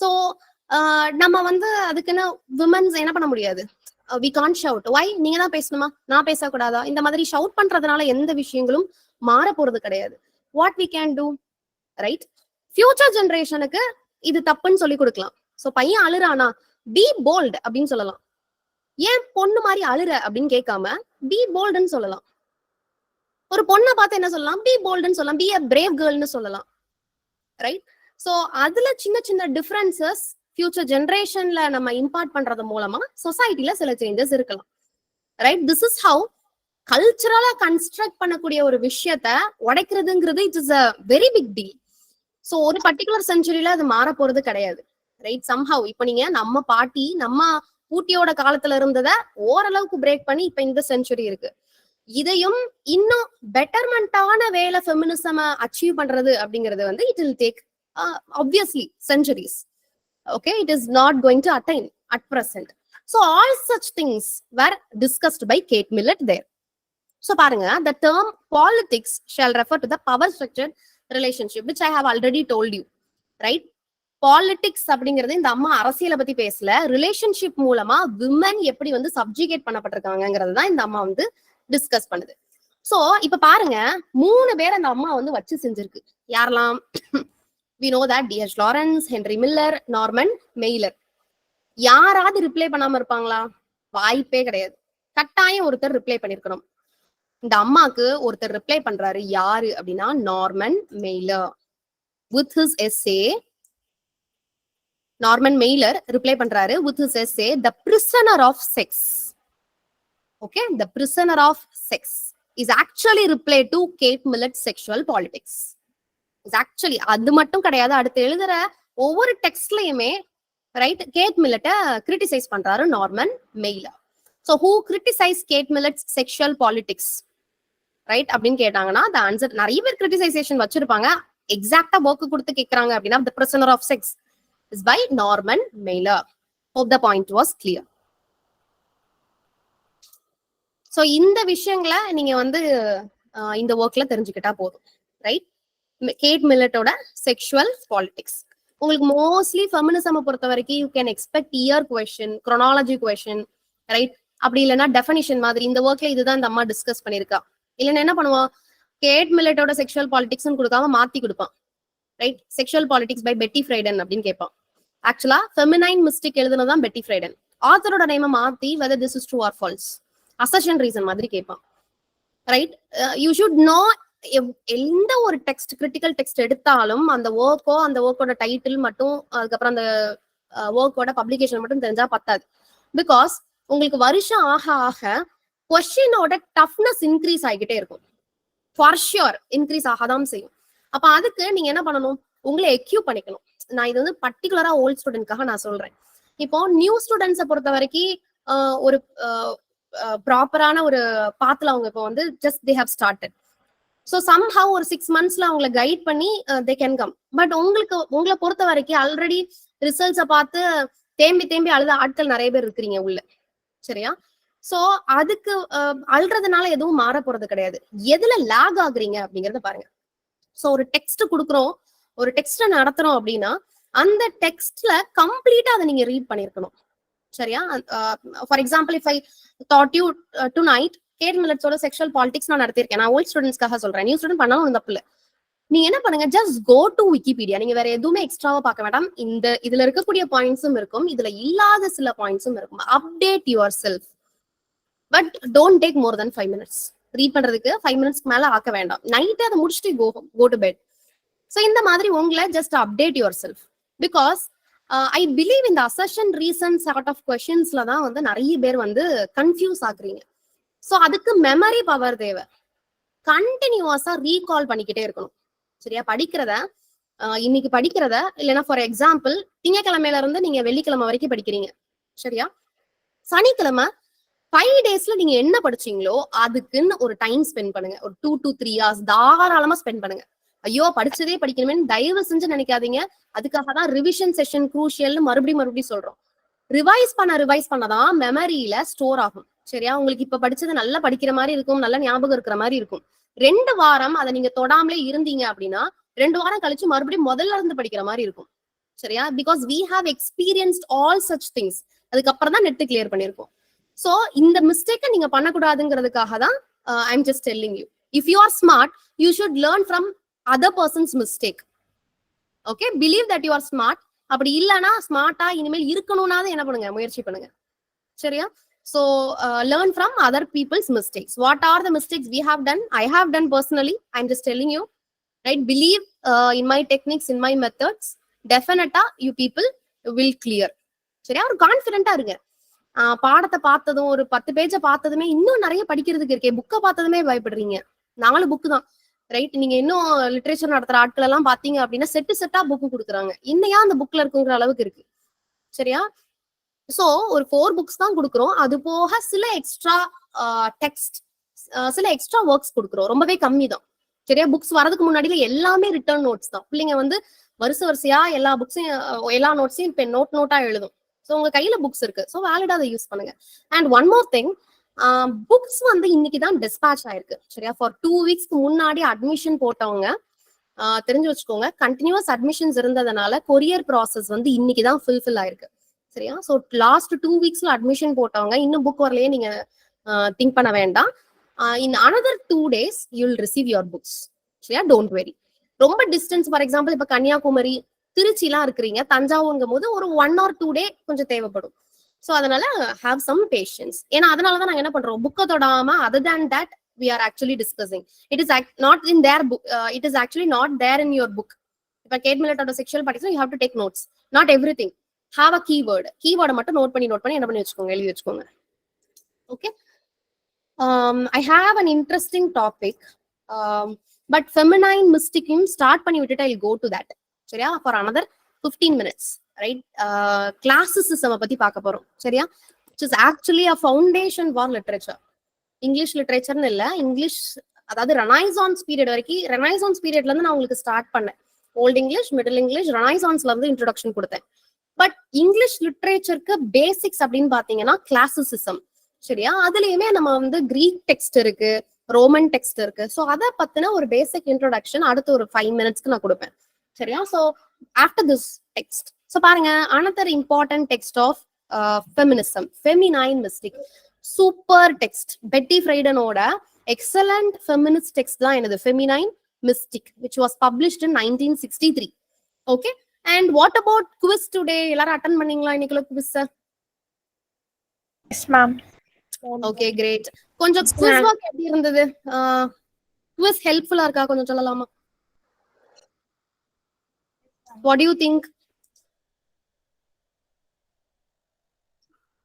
சோ நம்ம வந்து அதுக்குன்னு விமன்ஸ் என்ன பண்ண முடியாது, we can't shout. Why? நீங்க தான் பேசணுமா, நான் பேசக்கூடாதா? இந்த மாதிரி ஷவுட் பண்றதுனால எந்த விஷயங்களும் மாற போறது கிடையாது. What we can do, right? Future generationக்கு இது தப்புன்னு சொல்லி கொடுக்கலாம். சோ பையன் அழுறானா, be bold அப்படின்னு சொல்லலாம். ஏன் பொண்ணு மாதிரி அழுற அப்படின்னு கேட்காம be boldன்னு சொல்லலாம். ஒரு பொண்ணை பார்த்து என்ன சொல்லலாம், be boldன்னு சொல்லலாம், be a brave girlன்னு சொல்லலாம், ரைட்? சோ அதுல சின்ன சின்ன டிஃபரன்சஸ் ஃபியூச்சர் ஜெனரேஷன்ல நம்ம இம்பார்ட் பண்றது மூலமா சொசைட்டில சில சேஞ்சஸ் இருக்கலாம், ரைட்? திஸ் இஸ் ஹவு கல்ச்சரலா கன்ஸ்ட்ரக்ட் பண்ணக்கூடிய ஒரு விஷயத்த உடைக்கிறதுங்கிறது it is a very big deal. So ஒரு பர்டிகுலர் செஞ்சுரியில அது மாற போறது கிடையாது, ரைட்? சம்ஹவ் இப்ப நீங்க நம்ம பாட்டி, நம்ம பூட்டியோட காலத்துல இருந்ததை ஓரளவுக்கு பிரேக் பண்ணி இப்ப இந்த செஞ்சுரி இருக்கு. இதையும் இன்னும் பெட்டர்மெண்டான வேலை ஃபெமினிசம் அச்சீவ் பண்றது அப்படிங்கிறது வந்து it will take obviously centuries. Okay, it is not going to attain at present. So all such things were discussed by Kate Millett there. So பாருங்க, the term politics shall refer to the power structure relationship, which I have already told you, right? Politics அப்படிங்கிறது இந்த அம்மா அரசியலை பத்தி பேசல, relationship மூலமா women எப்படி வந்து சப்ஜிகேட் பண்ணப்பட்டிருக்காங்கிறது தான் இந்த அம்மா வந்து டிஸ்கஸ் பண்ணுது. சோ இப்ப பாருங்க, 3 பேர் அந்த அம்மா வந்து வச்சு செஞ்சிருக்கு. யாரெல்லாம்? we know that D.H. Lawrence, Henry Miller, Norman Mailer. யாராவது ரிப்ளை பண்ணாம இருப்பாங்களா? வாய்ப்பே கிடையாது. கட்டாயம் ஒருத்தர் ரிப்ளை பண்ணிருக்கணும். இந்த அம்மாக்கு ஒருத்தர் ரிப்ளை பண்றாரு. யாரு அப்படின்னா Norman mailer. with his essay, Norman mailer reply பண்றாரு with his essay the prisoner of sex. okay, the prisoner of sex is actually reply to Kate Millet's sexual politics. is actually அது மட்டும் கிடையாது, அடுத்து எழுதுற ஒவ்வொரு டெக்ஸ்ட்லயுமே ரைட் கேட் மில்லட்ட கிரிட்டிசைஸ் பண்றாரு Norman mailer. so who criticized Kate Millet's sexual politics, right அப்படின்னு கேட்டாங்கன்னா the answer நிறைய பேர் கிரிட்டிசைசேஷன் வச்சிருப்பாங்க. எக்ஸாக்டா ஒர்க் கொடுத்து கேட்கறாங்க அப்படின்னா the prisoner of sex is by Norman Mailer. Hope the point was clear. So இந்த விஷயங்களை நீங்க வந்து இந்த ஒர்க்ல தெரிஞ்சுக்கிட்டா போதும், ரைட்? கேட் மில்லட்டோட செக்ஷுவல் பாலிடிக்ஸ். உங்களுக்கு மோஸ்ட்லி ஃபெமினிசம் பொறுத்த வரைக்கும் you can expect year question, chronology question, right? அப்படி இல்லைன்னா டெஃபினிஷன் மாதிரி. இந்த ஒர்க்ல இதுதான் இந்த அம்மா டிஸ்கஸ் பண்ணிருக்கா. இல்லைன்னா என்ன பண்ணுவான், கேட் மில்லட்டோட செக்ஷுவல் பாலிடிக்ஸ் கொடுக்காம மாத்தி கொடுப்பான், ரைட்? செக்ஷுவல் பாலிடிக்ஸ் பை பெட்டி ஃப்ரைடன் அப்படின்னு கேட்பான். ஆக்சுவலா ஃபெமினைன் மிஸ்டேக் எழுதுனதான் பெட்டி ஃப்ரைடன். ஆத்தரோட நேமை மாத்தி whether this is true or false, assertion reason மாதிரி கேட்பான், ரைட்? You should know. எந்த ஒரு டெக்ஸ்ட், கிரிட்டிக்கல் டெக்ஸ்ட் எடுத்தாலும் அந்த ஒர்க்கோ அந்த ஒர்க்கோட டைட்டில் மட்டும், அதுக்கப்புறம் அந்த ஒர்க்கோட பப்ளிகேஷன் மட்டும் தெரிஞ்சா பத்தாது. பிகாஸ் உங்களுக்கு வருஷம் ஆக ஆக கொஸ்டினோட டஃப்னஸ் இன்க்ரீஸ் ஆகிக்கிட்டே இருக்கும். ஃபார் ஷியோர் இன்க்ரீஸ் ஆகாதான் செய்யும். அப்ப அதுக்கு நீங்க என்ன பண்ணணும், உங்களை எக்யூப் பண்ணிக்கணும். நான் இது வந்து பர்டிகுலரா ஓல்ட் ஸ்டூடெண்ட்காக நான் சொல்றேன். இப்போ நியூ ஸ்டூடெண்ட்ஸை பொறுத்த வரைக்கும் ஒரு ப்ராப்பரான ஒரு பாத்துல அவங்க இப்போ வந்து just they have started. So somehow ஒரு 6 monthsல அவங்களை கைட் பண்ணி தே கேன் கம். பட் உங்களை பொறுத்த வரைக்கும் ஆல்ரெடி ரிசல்ட்ஸை பார்த்து தேம்பி தேம்பி அழுத ஆட்கள் நிறைய பேர் இருக்கிறீங்க உள்ள, சரியா? சோ அதுக்கு அழுறதுனால எதுவும் மாற போறது கிடையாது. எதுல லேக் ஆகுறீங்க அப்படிங்கறத பாருங்க. சோ ஒரு டெக்ஸ்ட் கொடுக்குறோம், ஒரு டெக்ஸ்ட நடத்துறோம் அப்படின்னா அந்த டெக்ஸ்ட்ல கம்ப்ளீட்டா அதை நீங்க ரீட் பண்ணிருக்கணும், சரியா? For example if I thought you tonight Kate மில்லட்ஸோட செக்ஷுவல் பாலிடிக்ஸ் நான் நடத்திருக்கேன். நான் ஓல்ட் ஸ்டூடெண்ட்ஸ்க்காக சொல்றேன், நியூ ஸ்டூடெண்ட் பண்ணாலும் தப்பு இல்லை. நீங்க என்ன பண்ணுங்க, ஜஸ்ட் கோ டு விக்கிபீடியா. நீங்க வேற எதுவுமே எக்ஸ்ட்ராவா பார்க்க வேண்டாம். இதுல இருக்கக்கூடிய பாயிண்ட்ஸும் இருக்கும், இதுல இல்லாத சில பாயிண்ட்ஸும் இருக்கும். Update your self. But don't take more then 5 minutes. Read பண்றதுக்கு 5 minutesக்கு மேல ஆக்க வேண்டாம். நைட்டு அதை முடிச்சுட்டு கோ டு பெட். ஸோ இந்த மாதிரி உங்களை just update your self. Because I believe இந்த அசர்ஷன் ரீசன் சார்ட் ஆஃப் கொஸ்டின்ஸ்ல தான் வந்து நிறைய பேர் வந்து கன்ஃபியூஸ் ஆகுறீங்க. ஸோ அதுக்கு மெமரி பவர் தேவை. கண்டினியூஸா ரீகால் பண்ணிக்கிட்டே இருக்கணும், சரியா? படிக்கிறத இன்னைக்கு படிக்கிறத இல்லைன்னா ஃபார் எக்ஸாம்பிள் திங்கக்கிழமையில இருந்து நீங்க வெள்ளிக்கிழமை வரைக்கும் படிக்கிறீங்க, சரியா? சனிக்கிழமை 5 daysல நீங்க என்ன படிச்சீங்களோ அதுக்குன்னு ஒரு டைம் ஸ்பெண்ட் பண்ணுங்க. ஒரு 2 to 3 hours தாராளமா ஸ்பெண்ட் பண்ணுங்க. ஐயோ படிச்சதே படிக்கணுமே தயவு செஞ்சு நினைக்காதீங்க. அதுக்காக தான் ரிவிஷன் செஷன் குரூஷியல்னு மறுபடியும் சொல்றோம். ரிவைஸ் பண்ணதான் மெமரியில ஸ்டோர் ஆகும், சரியா? உங்களுக்கு இப்ப படிச்சது நல்லா படிக்கிற மாதிரி இருக்கும், நல்ல ஞாபகம் இருக்கிற மாதிரி இருக்கும். 2 வாரம் அதை நீங்க தொடாமலே இருந்தீங்க அப்படின்னா 2 வாரம் கழிச்சு மறுபடியும் முதல்ல இருந்து படிக்கிற மாதிரி இருக்கும், சரியா? Because we have experienced all such things. அதுக்கப்புறம் தான் நெட் கிளியர் பண்ணிருக்கோம். சோ இந்த மிஸ்டேக்கை நீங்க பண்ணக்கூடாதுங்கிறதுக்காக தான் I'm just telling you. If you are smart you should learn from other persons mistake. Okay, believe that you are smart. அப்படி இல்லைன்னா ஸ்மார்ட்டா இனிமேல் இருக்கணும்னாவது என்ன பண்ணுங்க, முயற்சி பண்ணுங்க, சரியா? So learn from other people's mistakes. What are the mistakes we have done? I have done personally. I'm just telling you, right? Believe in my techniques, in my methods. Definitely you people will clear. சரியா? ஒரு கான்ஃபிடென்ட்டா இருங்க. பாடத்தை பார்த்ததும் ஒரு 10 பேஜை பார்த்ததுமே இன்னும் நிறைய படிக்கிறதுக்கு இருக்கே, புக்கை பார்த்ததுமே பயப்படுறீங்க. 4 புக்கு தான், ரைட்? நீங்க இன்னும் லிட்ரேச்சர் நடத்துற ஆட்கள் எல்லாம் பாத்தீங்க அப்படின்னா செட்டா புக்கு கொடுக்குறாங்க. இன்னையா அந்த புக்ல இருக்குங்கிற அளவுக்கு இருக்கு, சரியா? சோ ஒரு 4 புக்ஸ் தான் கொடுக்குறோம். அது போக சில எக்ஸ்ட்ரா டெக்ஸ்ட், சில எக்ஸ்ட்ரா ஒர்க்ஸ் கொடுக்குறோம். ரொம்பவே கம்மி தான், சரியா? புக்ஸ் வரதுக்கு முன்னாடியில எல்லாமே ரிட்டர்ன் நோட்ஸ் தான். பிள்ளைங்க வந்து வரிசையா எல்லா புக்ஸையும் எல்லா நோட்ஸையும் இப்போ நோட்டா எழுதும். ஸோ உங்க கையில புக்ஸ் இருக்கு, ஸோ வேலிடா அதை யூஸ் பண்ணுங்க. And one more thing, books வந்து இன்னைக்கு தான் டிஸ்பேச் ஆயிருக்கு, சரியா? ஃபார் 2 weeks முன்னாடி அட்மிஷன் போட்டவங்க தெரிஞ்சு வச்சுக்கோங்க. கண்டினியூஸ் அட்மிஷன்ஸ் இருந்ததுனால கொரியர் ப்ராசஸ் வந்து இன்னைக்குதான் ஃபுல்ஃபில் ஆயிருக்கு. சரியா? ஸோ லாஸ்ட் 2 வீக்ஸ்ல அட்மிஷன் போட்டவங்க இன்னும் புக் வரலையே நீங்க திங்க் பண்ண வேண்டாம். In another 2 days you'll receive your books. சரியா? Don't worry. ரொம்ப டிஸ்டன்ஸ், ஃபார் எக்ஸாம்பிள் இப்ப கன்னியாகுமரி, திருச்சிலாம் இருக்கிறீங்க, தஞ்சாவூருங்கும் போது ஒரு 1 or 2 day கொஞ்சம் தேவைப்படும். ஸோ அதனால ஹாவ் சம் பேஷன்ஸ். ஏன்னா அதனாலதான் நாங்க என்ன பண்றோம், புக்கை தொடாம other than that we are actually discussing. It is not in their book. It is actually not there in your book. If a Kate Millett or sexual participation, you have to take notes. Not everything. Have a keyword. Keyword மட்டும் note பண்ணி என்ன பண்ணி வச்சுக்கோங்க, எழுதி வச்சுக்கோங்க. Okay. I have an interesting topic. But feminine mysticism start பண்ணி விட்டுட்டு I'll go to that. சரியா? For another 15 minutes. Right? Classicism பத்தி பார்க்க போறோம். சரியா? Which is actually a foundation for literature. English லிட்ரேச்சர்னு இல்ல, இங்கிலீஷ் அதாவது ரெனைசான்ஸ் பீரியட் வரைக்கும், ரெனைசான்ஸ் பீரியட்ல இருந்து நான் உங்களுக்கு ஸ்டார்ட் பண்ணேன். ஓல்ட் இங்கிலீஷ், மிடில் இங்கிலீஷ், ரெனைசான்ஸ்ல இருந்து இன்ட்ரோடக்ஷன் கொடுத்தேன். பட் இங்கிலீஷ் லிட்ரேச்சருக்கு பேசிக்ஸ் அப்படின்னு பாத்தீங்கன்னா கிளாசிசிசம். சரியா? அதுலயுமே நம்ம வந்து கிரீக் டெக்ஸ்ட் இருக்கு, ரோமன் டெக்ஸ்ட் இருக்கு. ஸோ அதை பத்தின ஒரு பேசிக் இன்ட்ரோடக்ஷன் அடுத்த ஒரு 5 minutesக்கு நான் கொடுப்பேன். சரியா? So after this text, so பாருங்க, another important text of feminism, Feminine Mystique. Super text. Betty ஃப்ரைடனோட எக்ஸலண்ட் ஃபெமினிஸ்ட் டெக்ஸ்ட் தான் எனது Feminine Mystique, which was published in 1963. Okay. And what about quiz today? எல்லாரும் அட்டெண்ட் பண்ணீங்களா இன்னைக்குள்ள quiz? Yes, ma'am. Okay, great. கொஞ்சம் quiz work எப்படி இருந்தது? quiz ஹெல்ப்ஃபுல்லா இருக்கா? கொஞ்சம் சொல்லலாமா? What do you think?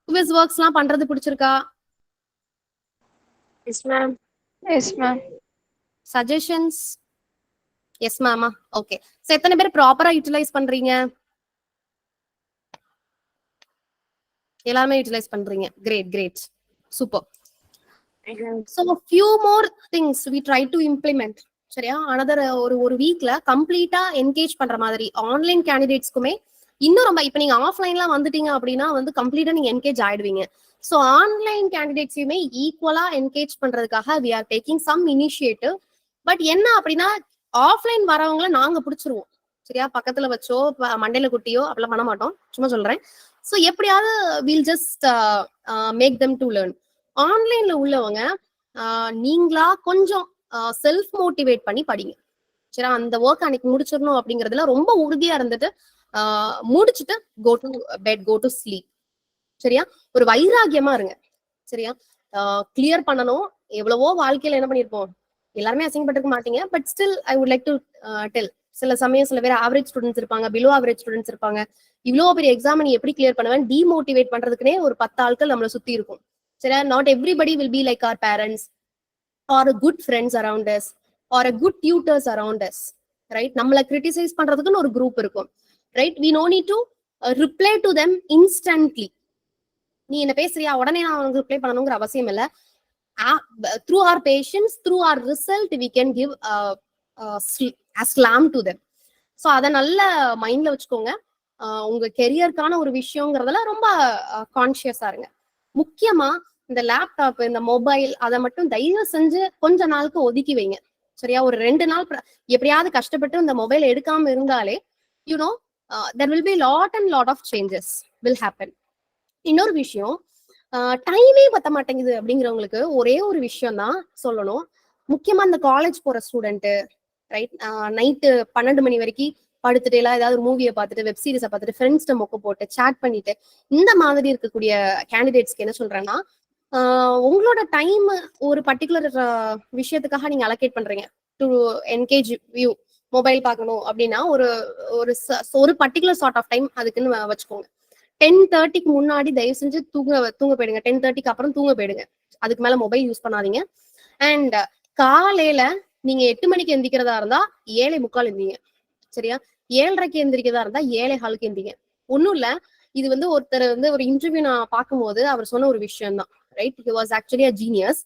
quiz worksலாம் பண்றது பிடிச்சிருக்கா? Yes, ma'am. Yes, ma'am. Suggestions? Yes, ma'am. Okay. So எத்தனை பேர் ப்ராப்பரா யூட்டிலைஸ் பண்றீங்க? எல்லாமே யூட்டிலைஸ் பண்றீங்க. Great, great. Super. So a few more things we try to implement. சரியா? another ஒரு வீக்ல கம்ப்ளீட்டா என்கேஜ் பண்ற மாதிரி ஆன்லைன் கேண்டிடேட்ஸ்க்குமே இன்னும் ரொம்ப, இப்ப நீங்க ஆஃப்லைன்ல வந்துட்டீங்க அப்படின்னா வந்து கம்ப்ளீட்டா நீங்க என்கேஜ் ஆயிடுவீங்க. ஸோ ஆன்லைன் கேண்டிடேட்ஸையுமே ஈக்குவலா என்கேஜ் பண்றதுக்காக we are taking some initiative. But என்ன அப்படின்னா, ஆஃப்லைன் வரவங்கள நாங்க பிடிச்சிருவோம். சரியா? பக்கத்துல வச்சோ மண்டையில குட்டியோ அப்படிலாம் பண்ண மாட்டோம், சும்மா சொல்றேன். ஸோ எப்படியாவது we'll just make them to learn. ஆன்லைன்ல உள்ளவங்க நீங்களா கொஞ்சம் செல்ஃப் மோட்டிவேட் பண்ணி படிங்க. சரி? அந்த ஒர்க் அன்னைக்கு முடிச்சிடணும் அப்படிங்கறதுல ரொம்ப உறுதியா இருந்துட்டு முடிச்சுட்டு go to bed, go to sleep. சரியா? ஒரு வைராகியமா இருங்க. சரியா? கிளியர் பண்ணணும். எவ்வளவோ வாழ்க்கையில என்ன பண்ணிருப்போம், எல்லாருமே அசிங்கப்பட்டிருக்க மாட்டீங்க. But still I would like to tell, சில சமயம் சில பேர் ஆவரேஜ் ஸ்டூடெண்ட்ஸ் இருப்பாங்க, பிலோ ஆவரேஜ் ஸ்டூடெண்ட்ஸ் இருப்பாங்க. இவ்வளவு பெரிய எக்ஸாம் நீ எப்படி கிளியர் பண்ணுவேன், டிமோட்டிவேட் பண்றதுக்குனே ஒரு 10 ஆட்கள் நம்மளை சுத்தி இருக்கும். சரியா? Not everybody will be like our parents or a good friends around us or a good tutors around us. Right? நம்மளை கிரிட்டிசைஸ் பண்றதுக்குன்னு ஒரு குரூப் இருக்கும். Right? we no need to reply to them instantly. நீ என்ன பேசுறியா உடனே நான் அவனுக்கு reply பண்ணணுங்கிற அவசியம் இல்லை. through our patience, through our result, we can give a slam to them. So அதை நல்ல மைண்ட்ல வச்சுக்கோங்க. உங்க கெரியருக்கான ஒரு விஷயங்கிறதுல ரொம்ப கான்சியஸா இருங்க. முக்கியமா இந்த லேப்டாப், இந்த மொபைல், அதை மட்டும் தயவு செஞ்சு கொஞ்ச நாளுக்கு ஒதுக்கி வைங்க. சரியா? ஒரு 2 நாள் எப்படியாவது கஷ்டப்பட்டு இந்த மொபைல் எடுக்காம இருந்தாலே you know there will be lot of changes will happen. இன்னொரு விஷயம், டைமே பத்த மாட்டேங்குது அப்படிங்கிறவங்களுக்கு ஒரே ஒரு விஷயம் தான் சொல்லணும். முக்கியமா இந்த காலேஜ் போற ஸ்டூடெண்ட், ரைட், நைட்டு 12 மணி வரைக்கும் படுத்துட்டு எல்லாம் ஏதாவது ஒரு மூவியை பார்த்துட்டு, வெப் சீரிஸை பார்த்துட்டு, ஃப்ரெண்ட்ஸ்ட மொக்க போட்டு சேட் பண்ணிட்டு இந்த மாதிரி இருக்கக்கூடிய கேண்டிடேட்ஸ்க்கு என்ன சொல்றேன்னா, உங்களோட டைம் ஒரு பர்டிகுலர் விஷயத்துக்காக நீங்க அலோகேட் பண்றீங்க. டு என்கேஜ் யூ, மொபைல் பார்க்கணும் அப்படின்னா ஒரு பர்டிகுலர் சார்ட் ஆஃப் டைம் அதுக்குன்னு வச்சுக்கோங்க. 10:30க்கு முன்னாடி தயவு செஞ்சு தூங்க போயிடுங்க. 10:30க்கு அப்புறம் தூங்க போயிடுங்க. அதுக்கு மேல மொபைல் யூஸ் பண்ணாதீங்க. அண்ட் காலையில நீங்க 8 மணிக்கு எந்திக்கிறதா இருந்தா 7:45 எந்திங்க. சரியா? 7:30க்கு எந்திரிக்கிறதா இருந்தா 7:15 எந்திங்க. ஒன்னும் இல்ல, இது வந்து ஒருத்தர் வந்து ஒரு இன்டர்வியூ நான் பார்க்கும்போது அவர் சொன்ன ஒரு விஷயம் தான். Right? He was actually a genius.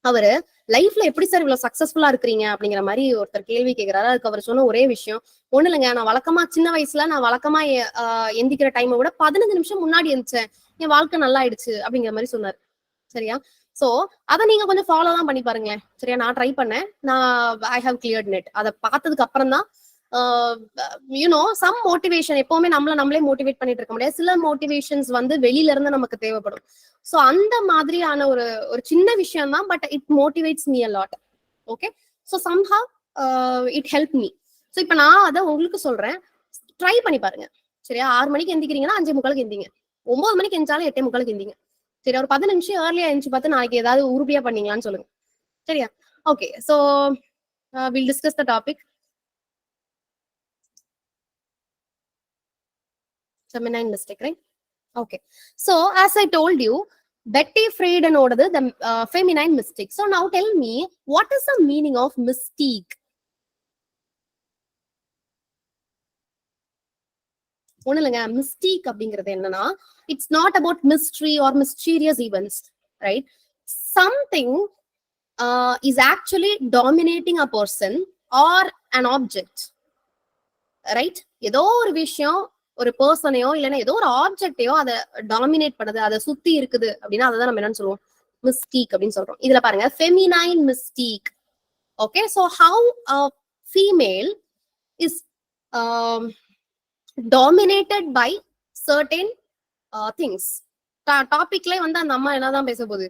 அவரு லைஃப்ல எப்படி சார் இவ்வளவு சக்சஸ்ஃபுல்லா இருக்கிறீங்க அப்படிங்கிற மாதிரி ஒருத்தர் கேள்வி கேட்கிறாரு. அதுக்கு அவர் சொன்ன ஒரே விஷயம் ஒண்ணு இல்லைங்க, நான் வழக்கமா சின்ன வயசுல நான் வழக்கமா எந்திக்கிற டைமை விட 15 நிமிஷம் முன்னாடி எந்திச்சேன், என் வாழ்க்கை நல்லா ஆயிடுச்சு அப்படிங்கிற மாதிரி சொன்னார். சரியா? சோ அதை நீங்க கொஞ்சம் ஃபாலோ தான் பண்ணி பாருங்களேன். சரியா? நான் ட்ரை பண்ணேன். நான் ஐ ஹவ் கிளியர்ட் நெட். அதை பார்த்ததுக்கு அப்புறம் தான் யூனோ சம் மோட்டிவேஷன். எப்பவுமே நம்மளே மோட்டிவேட் பண்ணிட்டு இருக்க முடியாது. சில மோட்டிவேஷன்ஸ் வந்து வெளியில இருந்து நமக்கு தேவைப்படும். சோ அந்த மாதிரியான ஒரு சின்ன விஷயம் தான், but it motivates me a lot. Okay, so somehow it help me. So இப்போ நான் அதை உங்களுக்கு சொல்றேன், ட்ரை பண்ணி பாருங்க. சரியா? 6 மணிக்கு எந்திக்கிறீங்கன்னா 5:45 எந்திங்க. 9 மணிக்கு எந்திச்சாலும் 8:45 எந்திங்க. சரி, ஒரு 10 நிமிஷம் ஏர்லியா எழுந்து பார்த்து நாளைக்கு ஏதாவது உருப்படியா பண்ணீங்களான்னு சொல்லுங்க. சரியா? Okay, so will discuss the topic. Feminine mistake, right? Okay, so as I told you, Betty Friedan ஓடது the feminine mistake. So now tell me, what is the meaning of mystique? ஒண்ணு இல்லைங்க, மிஸ்டீக் அப்படிங்கிறது என்னன்னா, it's not about mystery or mysterious events, right? Something is actually dominating a person or an object, right? ஏதோ ஒரு விஷயம் ஒரு பர்சனையோ இல்லைன்னா ஏதோ ஒரு ஆப்ஜெக்டையோ அதை டாமினேட் பண்ணுது, அதை சுத்தி இருக்குது அப்படின்னா அதை தான் நம்ம என்னன்னு சொல்லுவோம், மிஸ்டீக் அப்படின்னு சொல்றோம். இதுல பாருங்க, Feminine Mystique. Okay, so how a female is dominated by certain things. டாபிக்ல வந்து அந்த அம்மா என்னதான் பேச போகுது,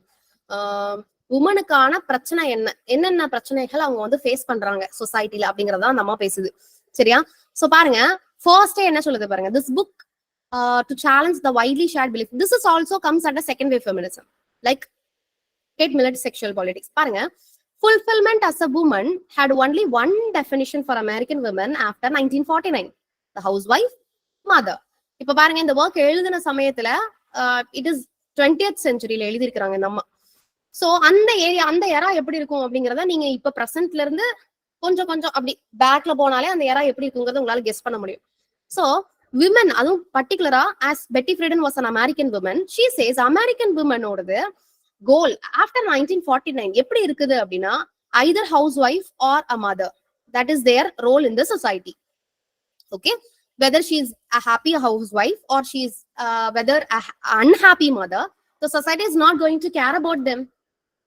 உமனுக்கான பிரச்சனை என்னென்ன பிரச்சனைகள் அவங்க வந்து ஃபேஸ் பண்றாங்க சொசைட்டில அப்படிங்கறத அந்த அம்மா பேசுது. சரியா? சோ பாருங்க, ஃபர்ஸ்டே என்ன சொல்லுது பாருங்க, this book to challenge the widely shared belief. This is also comes under second wave feminism, like Kate Millet's sexual politics. பாருங்க, fulfillment as a woman had only one definition for American women after 1949, the housewife, mother. இப்ப பாருங்க, இந்த work எழுதின சமயத்துல it is 20th centuryல எழுதிருக்கிறாங்க இந்த அம்மா. So அந்த எரா எப்படி இருக்கும் அப்படிங்கறத நீங்க இப்ப பிரசன்ட்ல இருந்து கொஞ்சம் அப்படி பேக்ல போனாலே அந்த எரா எப்படி இருக்குங்கிறத உங்களால கெஸ் பண்ண முடியும். சோ விமன், அதுவும் பர்டிகுலரா as Betty Friedan was an American women, she says American women other goal after 1949 எப்படி இருக்குது அப்படின்னா, either housewife or a mother. That is their role in the society. Okay, whether she is a happy housewife or she is whether a unhappy mother, the society is not going to care about them,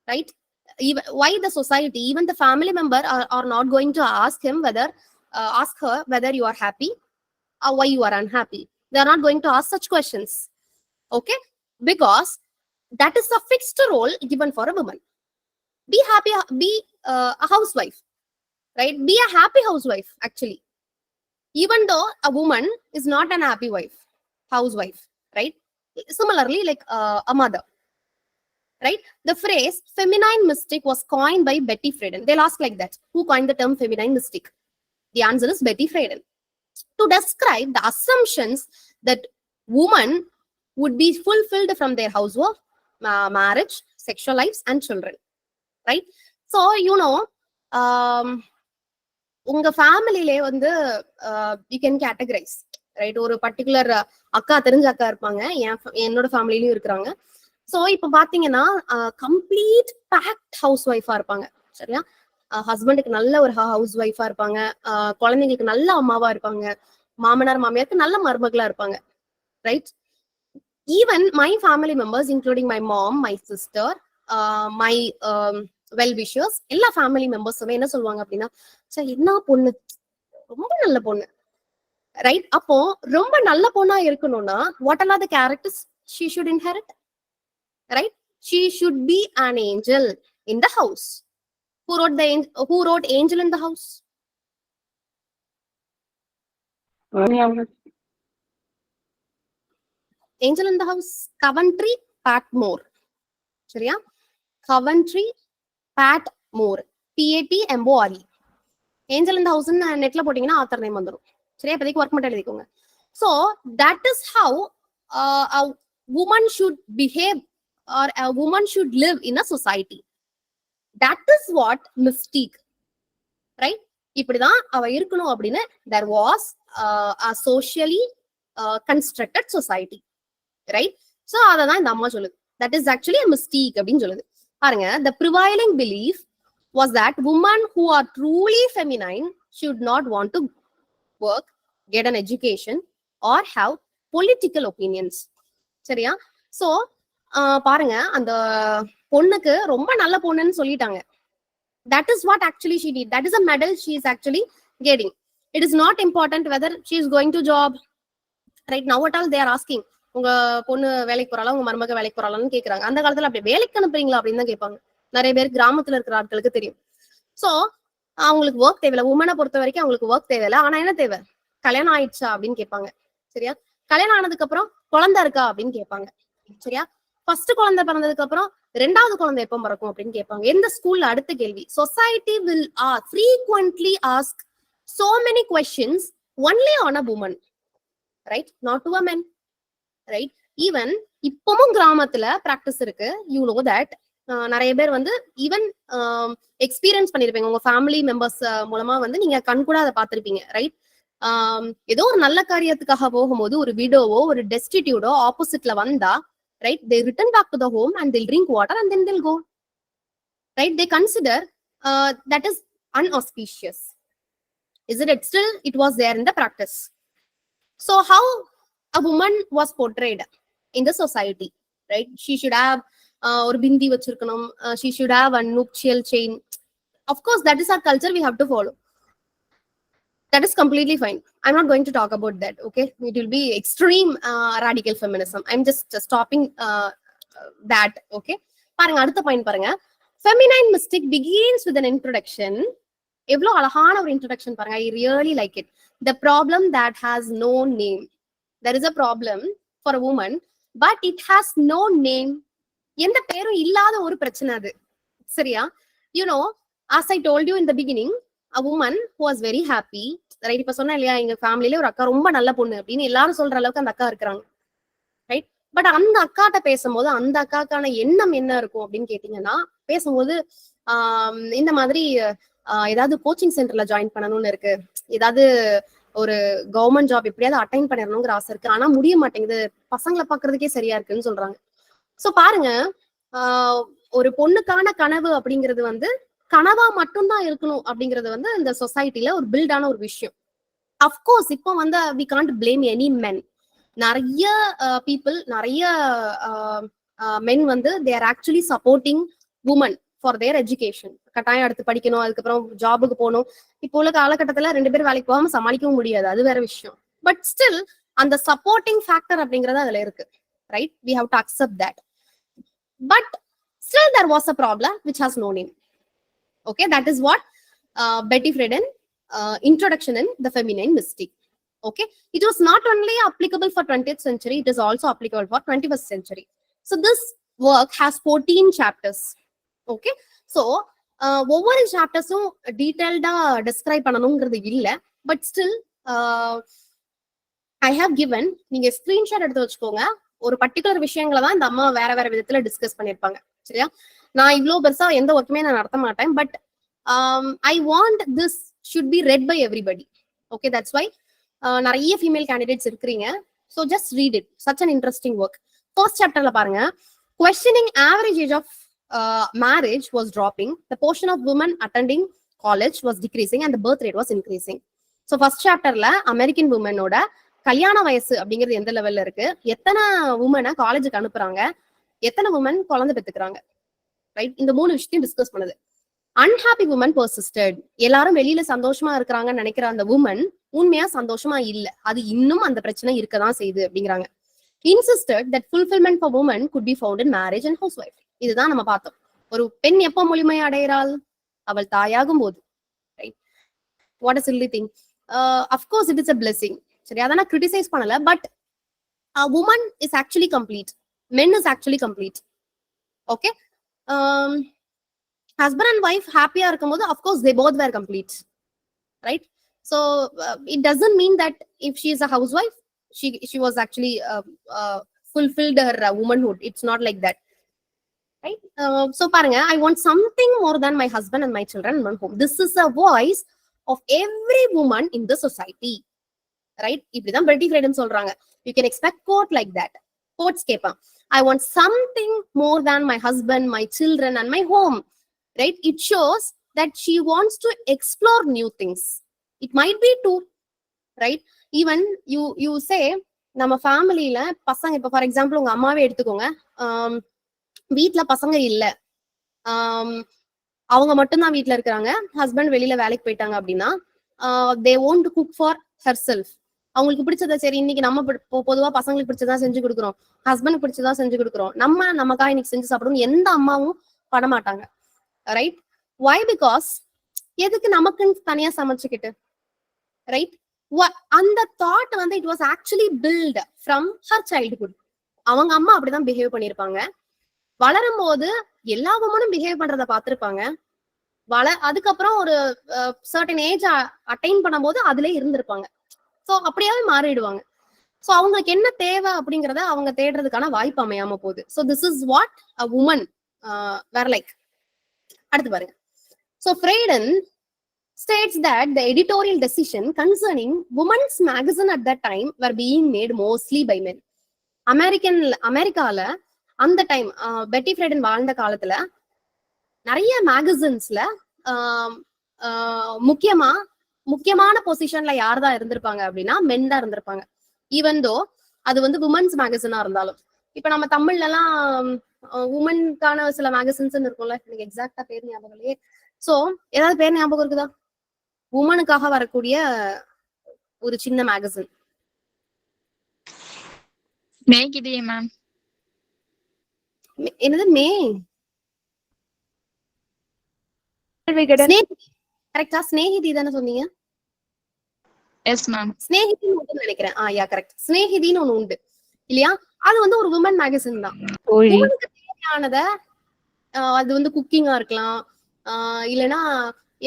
right? Even, why the society, even the family member are not going to ask her whether you are happy or why you are unhappy. They are not going to ask such questions. Okay, because that is a fixed role given for a woman. Be happy, be a housewife, right? Be a happy housewife actually, even though a woman is not an happy housewife, right? Similarly, like a mother, right? The phrase feminine mystique was coined by Betty Friedan. They'll ask like that, who coined the term feminine mystique? The answer is Betty Friedan. To describe the assumptions that women would be fulfilled from their housework, marriage, sexual lives and children, right? So you know, உங்க ஃபேமிலிலே வந்து you can categorise, right? ஒரு particular அக்கா, தெரிஞ்ச அக்கா இருப்பாங்க, என்னோட ஃபேமிலிலயும் இருக்கிறாங்க. So இப்ப பாத்தீங்கன்னா கம்ப்ளீட் பேக்ட் ஹவுஸ் ஒய்ஃபா இருப்பாங்க. சரியா? ஹஸ்பண்டுக்கு நல்ல ஒரு ஹவுஸ் ஒய்ஃபா இருப்பாங்க, குழந்தைங்களுக்கு நல்ல அம்மாவா இருப்பாங்க, மாமனார் மாமியாருக்கு நல்ல மருமகளா இருப்பாங்க, right? Even my family members including my mom, my sister, my well wishers, எல்லா ஃபேமிலி மெம்பர்ஸுமே என்ன சொல்லுவாங்க அப்படின்னா, சார் என்ன பொண்ணு, ரொம்ப நல்ல பொண்ணு, ரைட்? அப்போ ரொம்ப நல்ல பொண்ணா இருக்கணும்னா what are the characters she should inherit, right? She should be an angel in the house. Who wrote Angel in the House? Angel in the House, Coventry Patmore. சரியா? Coventry Patmore, Patmore. Angel in the House நெட்ல போட்டீங்கன்னா author name வந்துரும். சரியா? இப்போதைக்கு work மட்டும் எழுதிக்கோங்க. So that is how a woman should behave or a woman should live in a society. That is what mystique, right? இப்படிதான் அவ இருக்கணும் அப்படின்னு there was a socially constructed society, right? So அததான் இந்த அம்மா சொல்லுது, that is actually a mystique அப்படின்னு சொல்லுது. பாருங்க, the prevailing belief was that women who are truly feminine should not want to work, get an education or have political opinions. சரியா? So பாருங்க, அந்த பொண்ணுக்கு ரொம்ப நல்ல பொண்ணுன்னு சொல்லிட்டாங்க. That is what actually she did. That is a medal she is actually getting. It is not important whether she is going to job. Right now what all they are asking, உங்க பொண்ணு வேலைக்கு போறாளா, உங்க மருமக வேலைக்கு போறாளான்னு கேக்குறாங்க. அந்த காலத்துல அப்படி வேலைக்கு அனுப்புறீங்களா அப்படின்னு தான் கேட்பாங்க. நிறைய பேர் கிராமத்துல இருக்கிற ஆட்களுக்கு தெரியும். சோ அவங்களுக்கு ஒர்க் தேவையில்ல. உமனை பொறுத்த வரைக்கும் அவங்களுக்கு ஒர்க் தேவையில்ல. ஆனா என்ன தேவை, கல்யாணம் ஆயிடுச்சா அப்படின்னு கேட்பாங்க. சரியா? கல்யாணம் ஆனதுக்கு அப்புறம் குழந்தை இருக்கா அப்படின்னு கேட்பாங்க. சரியா? ஃபர்ஸ்ட் குழந்தை பிறந்ததுக்கு அப்புறம் ரெண்டாவது குழந்தை எப்போ பிறக்கும் அப்படின்னு கேட்பாங்க. எந்த ஸ்கூல்ல அடுத்த கேள்வி. Society will frequently ask so many questions only on a woman, right? Not to a man, right? Even இப்பவும் கிராமத்துல பிராக்டிஸ் இருக்கு. யூ நோ தட் நிறைய பேர் வந்து ஈவன் எக்ஸ்பீரியன்ஸ் பண்ணிருப்பீங்க. உங்க ஃபேமிலி மெம்பர்ஸ் மூலமா வந்து நீங்க கண் கூட அதை பார்த்திருப்பீங்க, ரைட்? ஏதோ ஒரு நல்ல காரியத்துக்காக போகும்போது ஒரு விடோவோ ஒரு டெஸ்டிடியூடோ ஆப்போசிட்ல வந்தா, right, they return back to the home and they'll drink water and then they'll go, right? They consider that is unauspicious, isn't it? Still it was there in the practice. So how a woman was portrayed in the society, right? She should have or bindi vachirkanum, she should have a nuptial chain. Of course that is our culture, we have to follow. That is completely fine. I'm not going to talk about that, okay? It will be extreme radical feminism. I'm just stopping that, okay? பாருங்க அடுத்த point பாருங்க. Feminine mystic begins with an introduction. எவ்வளோ அழகான ஒரு introduction பாருங்க. I really like it. The problem that has no name. There is a problem for a woman, but it has no name. எந்த பேரும் இல்லாத ஒரு பிரச்சனை அது. சரியா? You know, as I told you in the beginning, a woman who was very happy, right? இப்ப சொன்னா இல்லையா, எங்க ஃபேமிலியில ஒரு அக்கா ரொம்ப நல்ல பொண்ணு அப்படின்னு எல்லாரும் சொல்ற அளவுக்கு அந்த அக்கா இருக்கிறாங்க, ரைட்? பட் அந்த அக்காட்ட பேசும்போது அந்த அக்காக்கான எண்ணம் என்ன இருக்கும் அப்படின்னு கேட்டீங்கன்னா, பேசும்போது இந்த மாதிரி ஏதாவது கோச்சிங் சென்டர்ல ஜாயின் பண்ணணும்னு இருக்கு, ஏதாவது ஒரு கவர்மெண்ட் ஜாப் எப்படியாவது அட்டைன் பண்ணிடணுங்கிற ஆசை இருக்கு, ஆனா முடிய மாட்டேங்குது, பசங்களை பாக்குறதுக்கே சரியா இருக்குன்னு சொல்றாங்க. சோ பாருங்க, ஒரு பொண்ணுக்கான கனவு அப்படிங்கிறது வந்து கனவா மட்டும்தான் இருக்கணும் அப்படிங்கிறது வந்து இந்த சொசைட்டில ஒரு பில்டான ஒரு விஷயம். அஃப்கோர்ஸ் இப்போ வந்து we can't blame any men. நிறைய பீப்புள், நிறைய மென் வந்து they are actually supporting women for their education. கட்டாயம் எடுத்து படிக்கணும், அதுக்கப்புறம் ஜாபுக்கு போகணும். இப்போ உள்ள காலகட்டத்துல 2 பேர் வேலைக்கு போகாம சமாளிக்கவும் முடியாது, அது வேற விஷயம். பட் ஸ்டில் அந்த சப்போர்ட்டிங் ஃபேக்டர் அப்படிங்கிறது அதுல இருக்கு, right? We have to accept that. But still there was a problem which has no name. Okay, that is what Betty Friedan introduction in the feminine mystic. Okay, it was not only applicable for 20th century, it is also applicable for 21st century. So this work has 14 chapters. Okay, so ஒவ்வொரு சாப்டர்ஸும் டீடைல்டா describe பண்ணணுங்கிறது இல்ல, but still I have given, நீங்க screenshot எடுத்து வச்சுக்கோங்க. ஒரு particular விஷயங்களை தான் இந்த அம்மா வேற வேற விதத்துல டிஸ்கஸ் பண்ணிருப்பாங்க. சரியா? நான் இவ்வளவு பெருசா எந்த ஒர்க்குமே நான் நடத்த மாட்டேன், but I want this should be read by everybody. Okay, that's why நிறைய ஃபீமேல் கேண்டிடேட்ஸ் இருக்கிறீங்க. So just read it, such an interesting work. First சாப்டர்ல பாருங்க, questioning average age of marriage was dropping, the portion of women attending college was decreasing and the birth rate was increasing. So first சாப்டர்ல American உமனோட கல்யாண வயசு அப்படிங்கிறது எந்த லெவல்ல இருக்கு, எத்தனை உமனை காலேஜுக்கு அனுப்புறாங்க, எத்தனை உமன் குழந்தை பெத்துக்கிறாங்க, ரைட்? இந்த 3 விஷயத்தையும் டிஸ்கஸ் பண்ணுது. Unhappy woman persisted. எல்லாரும் வெளியில சந்தோஷமா இருக்கிறாங்கன்னு நினைக்கிற அந்த உமன் உண்மையா சந்தோஷமா இல்ல, அது இன்னும் அந்த பிரச்சனை இருக்கதான் செய்யுது அப்படிங்கிறாங்க. Insisted that fulfilment for women could be found in marriage and housewife. இதுதான் நம்ம பார்த்தோம். ஒரு பெண் எப்போ முழுமை அடைகிறாள்? அவள் தாயாகும் போது, right? What is silly thing. Of course it is a blessing. சரி, அதை நான் கிரிட்டிசைஸ் பண்ணல, but woman is actually complete, men is actually complete. Okay, husband and wife ஹாப்பியா இருக்கும்போது of course they both were complete, right? So it doesn't mean that if she is a housewife she was actually fulfilled her womanhood. It's not like that, right? So paranga, I want something more than my husband and my children and my home. This is a voice of every woman in the society, right? இப்படிதான் பெட்டி ஃப்ரீடன் சொல்றாங்க. You can expect quote like that. Quotes கேட்பான், I want something more than my husband, my children and my home, right? It shows that she wants to explore new things. It might be too, right? Even you say நம்ம ஃபேமிலியில பசங்க, இப்ப for example உங்க அம்மாவே எடுத்துக்கோங்க, வீட்டுல பசங்க இல்ல, அவங்க மட்டும்தான் வீட்டுல இருக்கிறாங்க, ஹஸ்பண்ட் வெளியில வேலைக்கு போயிட்டாங்க அப்படின்னா they won't cook for her self. அவங்களுக்கு பிடிச்சதை சரி இன்னைக்கு நம்ம பொதுவா பசங்களுக்கு பிடிச்சதா செஞ்சு கொடுக்குறோம், ஹஸ்பண்ட் பிடிச்சதா செஞ்சு கொடுக்குறோம், நமக்காக இன்னைக்கு செஞ்சு சாப்பிடணும் எந்த அம்மாவும் பண்ண மாட்டாங்க, ரைட்? வை? பிகாஸ் எதுக்கு நமக்குன்னு தனியா சமைச்சுக்கிட்டு, ரைட்? அந்த தாட் வந்து it was actually built from her childhood. அவங்க அம்மா அப்படிதான் பிஹேவ் பண்ணிருப்பாங்க. வளரும் போது எல்லா உமனும் பிஹேவ் பண்றத பாத்திருப்பாங்க. அதுக்கப்புறம் ஒரு சர்டன் ஏஜ் அட்டைன் பண்ணும்போது அதுல இருந்திருப்பாங்க. சோ அப்படியாவே மாறிடுவாங்க. சோ அவங்களுக்கு என்ன தேவை அப்படிங்கறத அவங்க தேடுறதுக்கான வாய்ப்பு அமையாம போகுது. So this is what a woman were like. அடுத்து பாருங்க. So Friedan states that the editorial decision concerning women's magazine at that time were being made mostly by men. அமெரிக்கால அந்த டைம் பெட்டி ஃப்ரைடன் வாழ்ந்த காலத்துல நிறைய மேகசின்ஸ்ல முக்கியமான பொசிஷன்ல யார் தான் இருந்திருப்பாங்க அப்படின்னா மென் தான் இருந்திருப்பாங்க. ஈவன் தோ அது வந்து உமன்ஸ் மேகசினா இருந்தாலும். இப்ப நம்ம தமிழ்ல எல்லாம் உமனுக்கான சில மேகசின்ஸ் இருக்கும்ல, எனக்கு எக்ஸாக்டா பேர் ஞாபகம் இல்லையே. சோ ஏதாவது பேர் ஞாபகம் இருக்குதா? உமனுக்காக வரக்கூடிய ஒரு சின்ன மேகசின். மேம். என்னது? கரெக்டா? ஸ்நேகிதி தானே சொன்னீங்க? Yes ma'am. ஸ்நேகிதின்னு ஒன்று நினைக்கிறேன். Yeah correct. ஸ்நேகிதின்னு ஒண்ணு உண்டு இல்லையா? அது வந்து ஒரு உமன் மேகசின் தான். உமனுக்கு தேவையானத அது வந்து குக்கிங்கா இருக்கலாம், இல்லைன்னா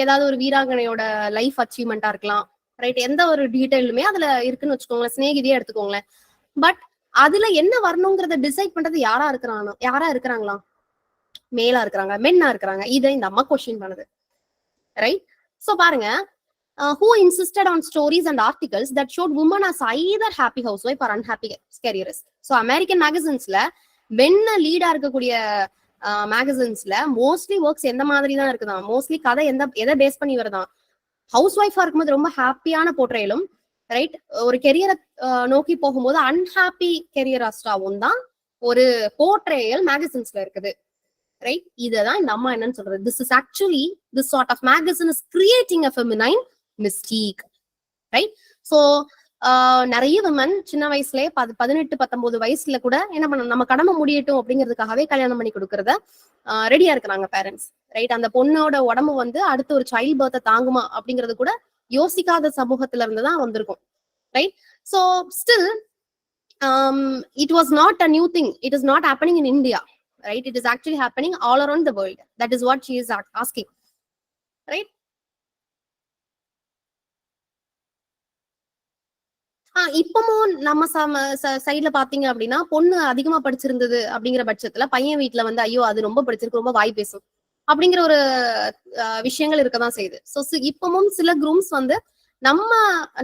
ஏதாவது ஒரு வீராங்கனையோட லைஃப் அச்சீவ்மெண்டா இருக்கலாம், ரைட்? எந்த ஒரு டீடைலுமே அதுல இருக்குன்னு வச்சுக்கோங்களேன், ஸ்நேகிதியே எடுத்துக்கோங்களேன். பட் அதுல என்ன வரணுங்கிறத டிசைட் பண்றது யாரா இருக்கிறாங்களா? மேலா இருக்கிறாங்க, மென்னா இருக்கிறாங்க? இதை இந்த அம்மா கொஸ்டின் பண்ணுது, ரைட்? சோ பாருங்க, who insisted on stories and articles that showed women as either happy housewife or unhappy careerist. So American magazines-ல மென்ன லீடா இருக்கக்கூடிய மேகசின்ஸ்ல மோஸ்ட்லி ஒர்க்ஸ் எந்த மாதிரி தான் இருக்குதான், மோஸ்ட்லி கதை எதை பேஸ் பண்ணி வருதான், ஹவுஸ் ஒய்ஃபா இருக்கும்போது ரொம்ப ஹாப்பியான போர்ட்ரேலும், ரைட்? ஒரு கெரியரை நோக்கி போகும்போது அன்ஹாப்பி கெரியரிஸ்டாவும் தான் ஒரு போர்ட்ரேயல் மேகசின்ஸ்ல இருக்குது, ரைட்? இததான் இந்த அம்மா என்னன்னு சொல்றது. This is actually this sort of magazine is creating a feminine mystique, right? So நிறைய விமன் சின்ன வயசுலயே 18-19 வயசுல கூட என்ன பண்ண, நம்ம கடமை முடியட்டும் அப்படிங்கிறதுக்காகவே கல்யாணம் பண்ணி கொடுக்கறத ரெடியா இருக்கிறாங்க பேரண்ட்ஸ், ரைட்? அந்த பொண்ணோட உடம்பு வந்து அடுத்து ஒரு சைல்ட் பர்த்தை தாங்குமா அப்படிங்கிறது கூட யோசிக்காத சமூகத்துல இருந்துதான் வந்திருக்கும், right? So still it was not a new thing. It is not happening in India, right? It is actually happening all around the world. That is what she is asking, right? இப்பவும் நம்ம சைட்ல பாத்தீங்க அப்படின்னா பொண்ணு அதிகமா படிச்சிருந்தது அப்படிங்கிற பட்சத்துல பையன் வீட்டுல வந்து ஐயோ அது ரொம்ப படிச்சிருக்கு, ரொம்ப வாய் பேசும் அப்படிங்கிற ஒரு விஷயங்கள் இருக்கதான் செய்யுது. சோ இப்பவும் சில குரூப்ஸ் வந்து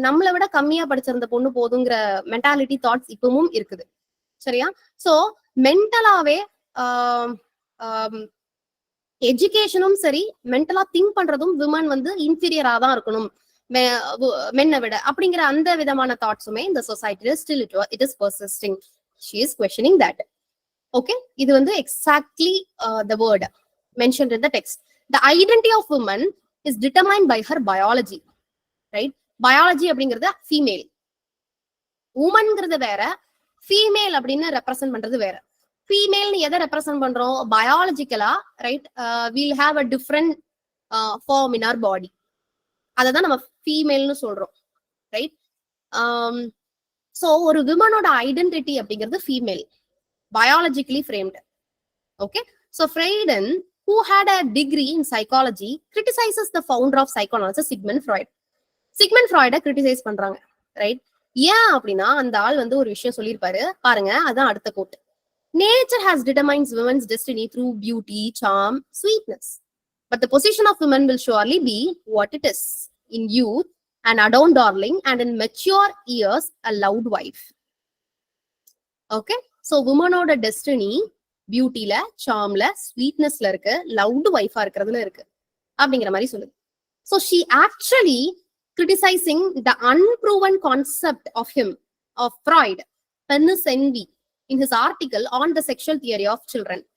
நம்மளை விட கம்மியா படிச்சிருந்த பொண்ணு போதுங்கிற மென்டாலிட்டி தாட்ஸ் இப்பவும் இருக்குது, சரியா? சோ மென்டலாவே எஜுகேஷனும் சரி, மென்டலா திங்க் பண்றதும் விமன் வந்து இன்ஃபீரியரா தான் இருக்கணும் மென்னை விட அப்படிங்கிற அந்த விதமான தாட்ஸுமே இந்த சொசைட்டில still it is persisting. She is questioning that. Okay, இது வந்து exactly the word mentioned in the text. The identity of women is determined by her biology, right? Biology அப்படிங்கிறது ஃபீமேல், உமன்ங்கிறது வேற, ஃபீமேல் அப்படின்னு ரெப்ரசென்ட் பண்றது வேற. ஃபீமேல் எதை represent பண்றோம்? பயாலஜிக்கலா, right? We'll have a different form in our body, அததான் நம்ம ஃபீமேல்னு சொல்றோம், ரைட்? சோ ஒரு விமனோட ஐடென்டிட்டி அப்படிங்கிறது female, biologically framed. Okay, so Friedan, who had a degree in psychology, criticizes the founder of psychoanalysis, Sigmund Freud. Sigmund Freud criticise பண்றாங்க, right? ஏன் அப்படின்னா அந்த ஆள் வந்து ஒரு விஷயம் சொல்லியிருப்பாரு பாருங்க, அதான் அடுத்த code. Nature has determined women's destiny through beauty, charm, sweetness. But the position of women will surely be what it is. In youth, an adorned darling, and in mature years, a loud wife. Okay? So, woman-oda destiny, beauty-la, charm-la, sweetness-la irukku, loud wife-a irukradhula irukku. அப்படிங்கிற மாதிரி சொல்லுது. So, she actually criticizing the unproven concept of him, of Freud, penis envy, in his article on the sexual theory of children.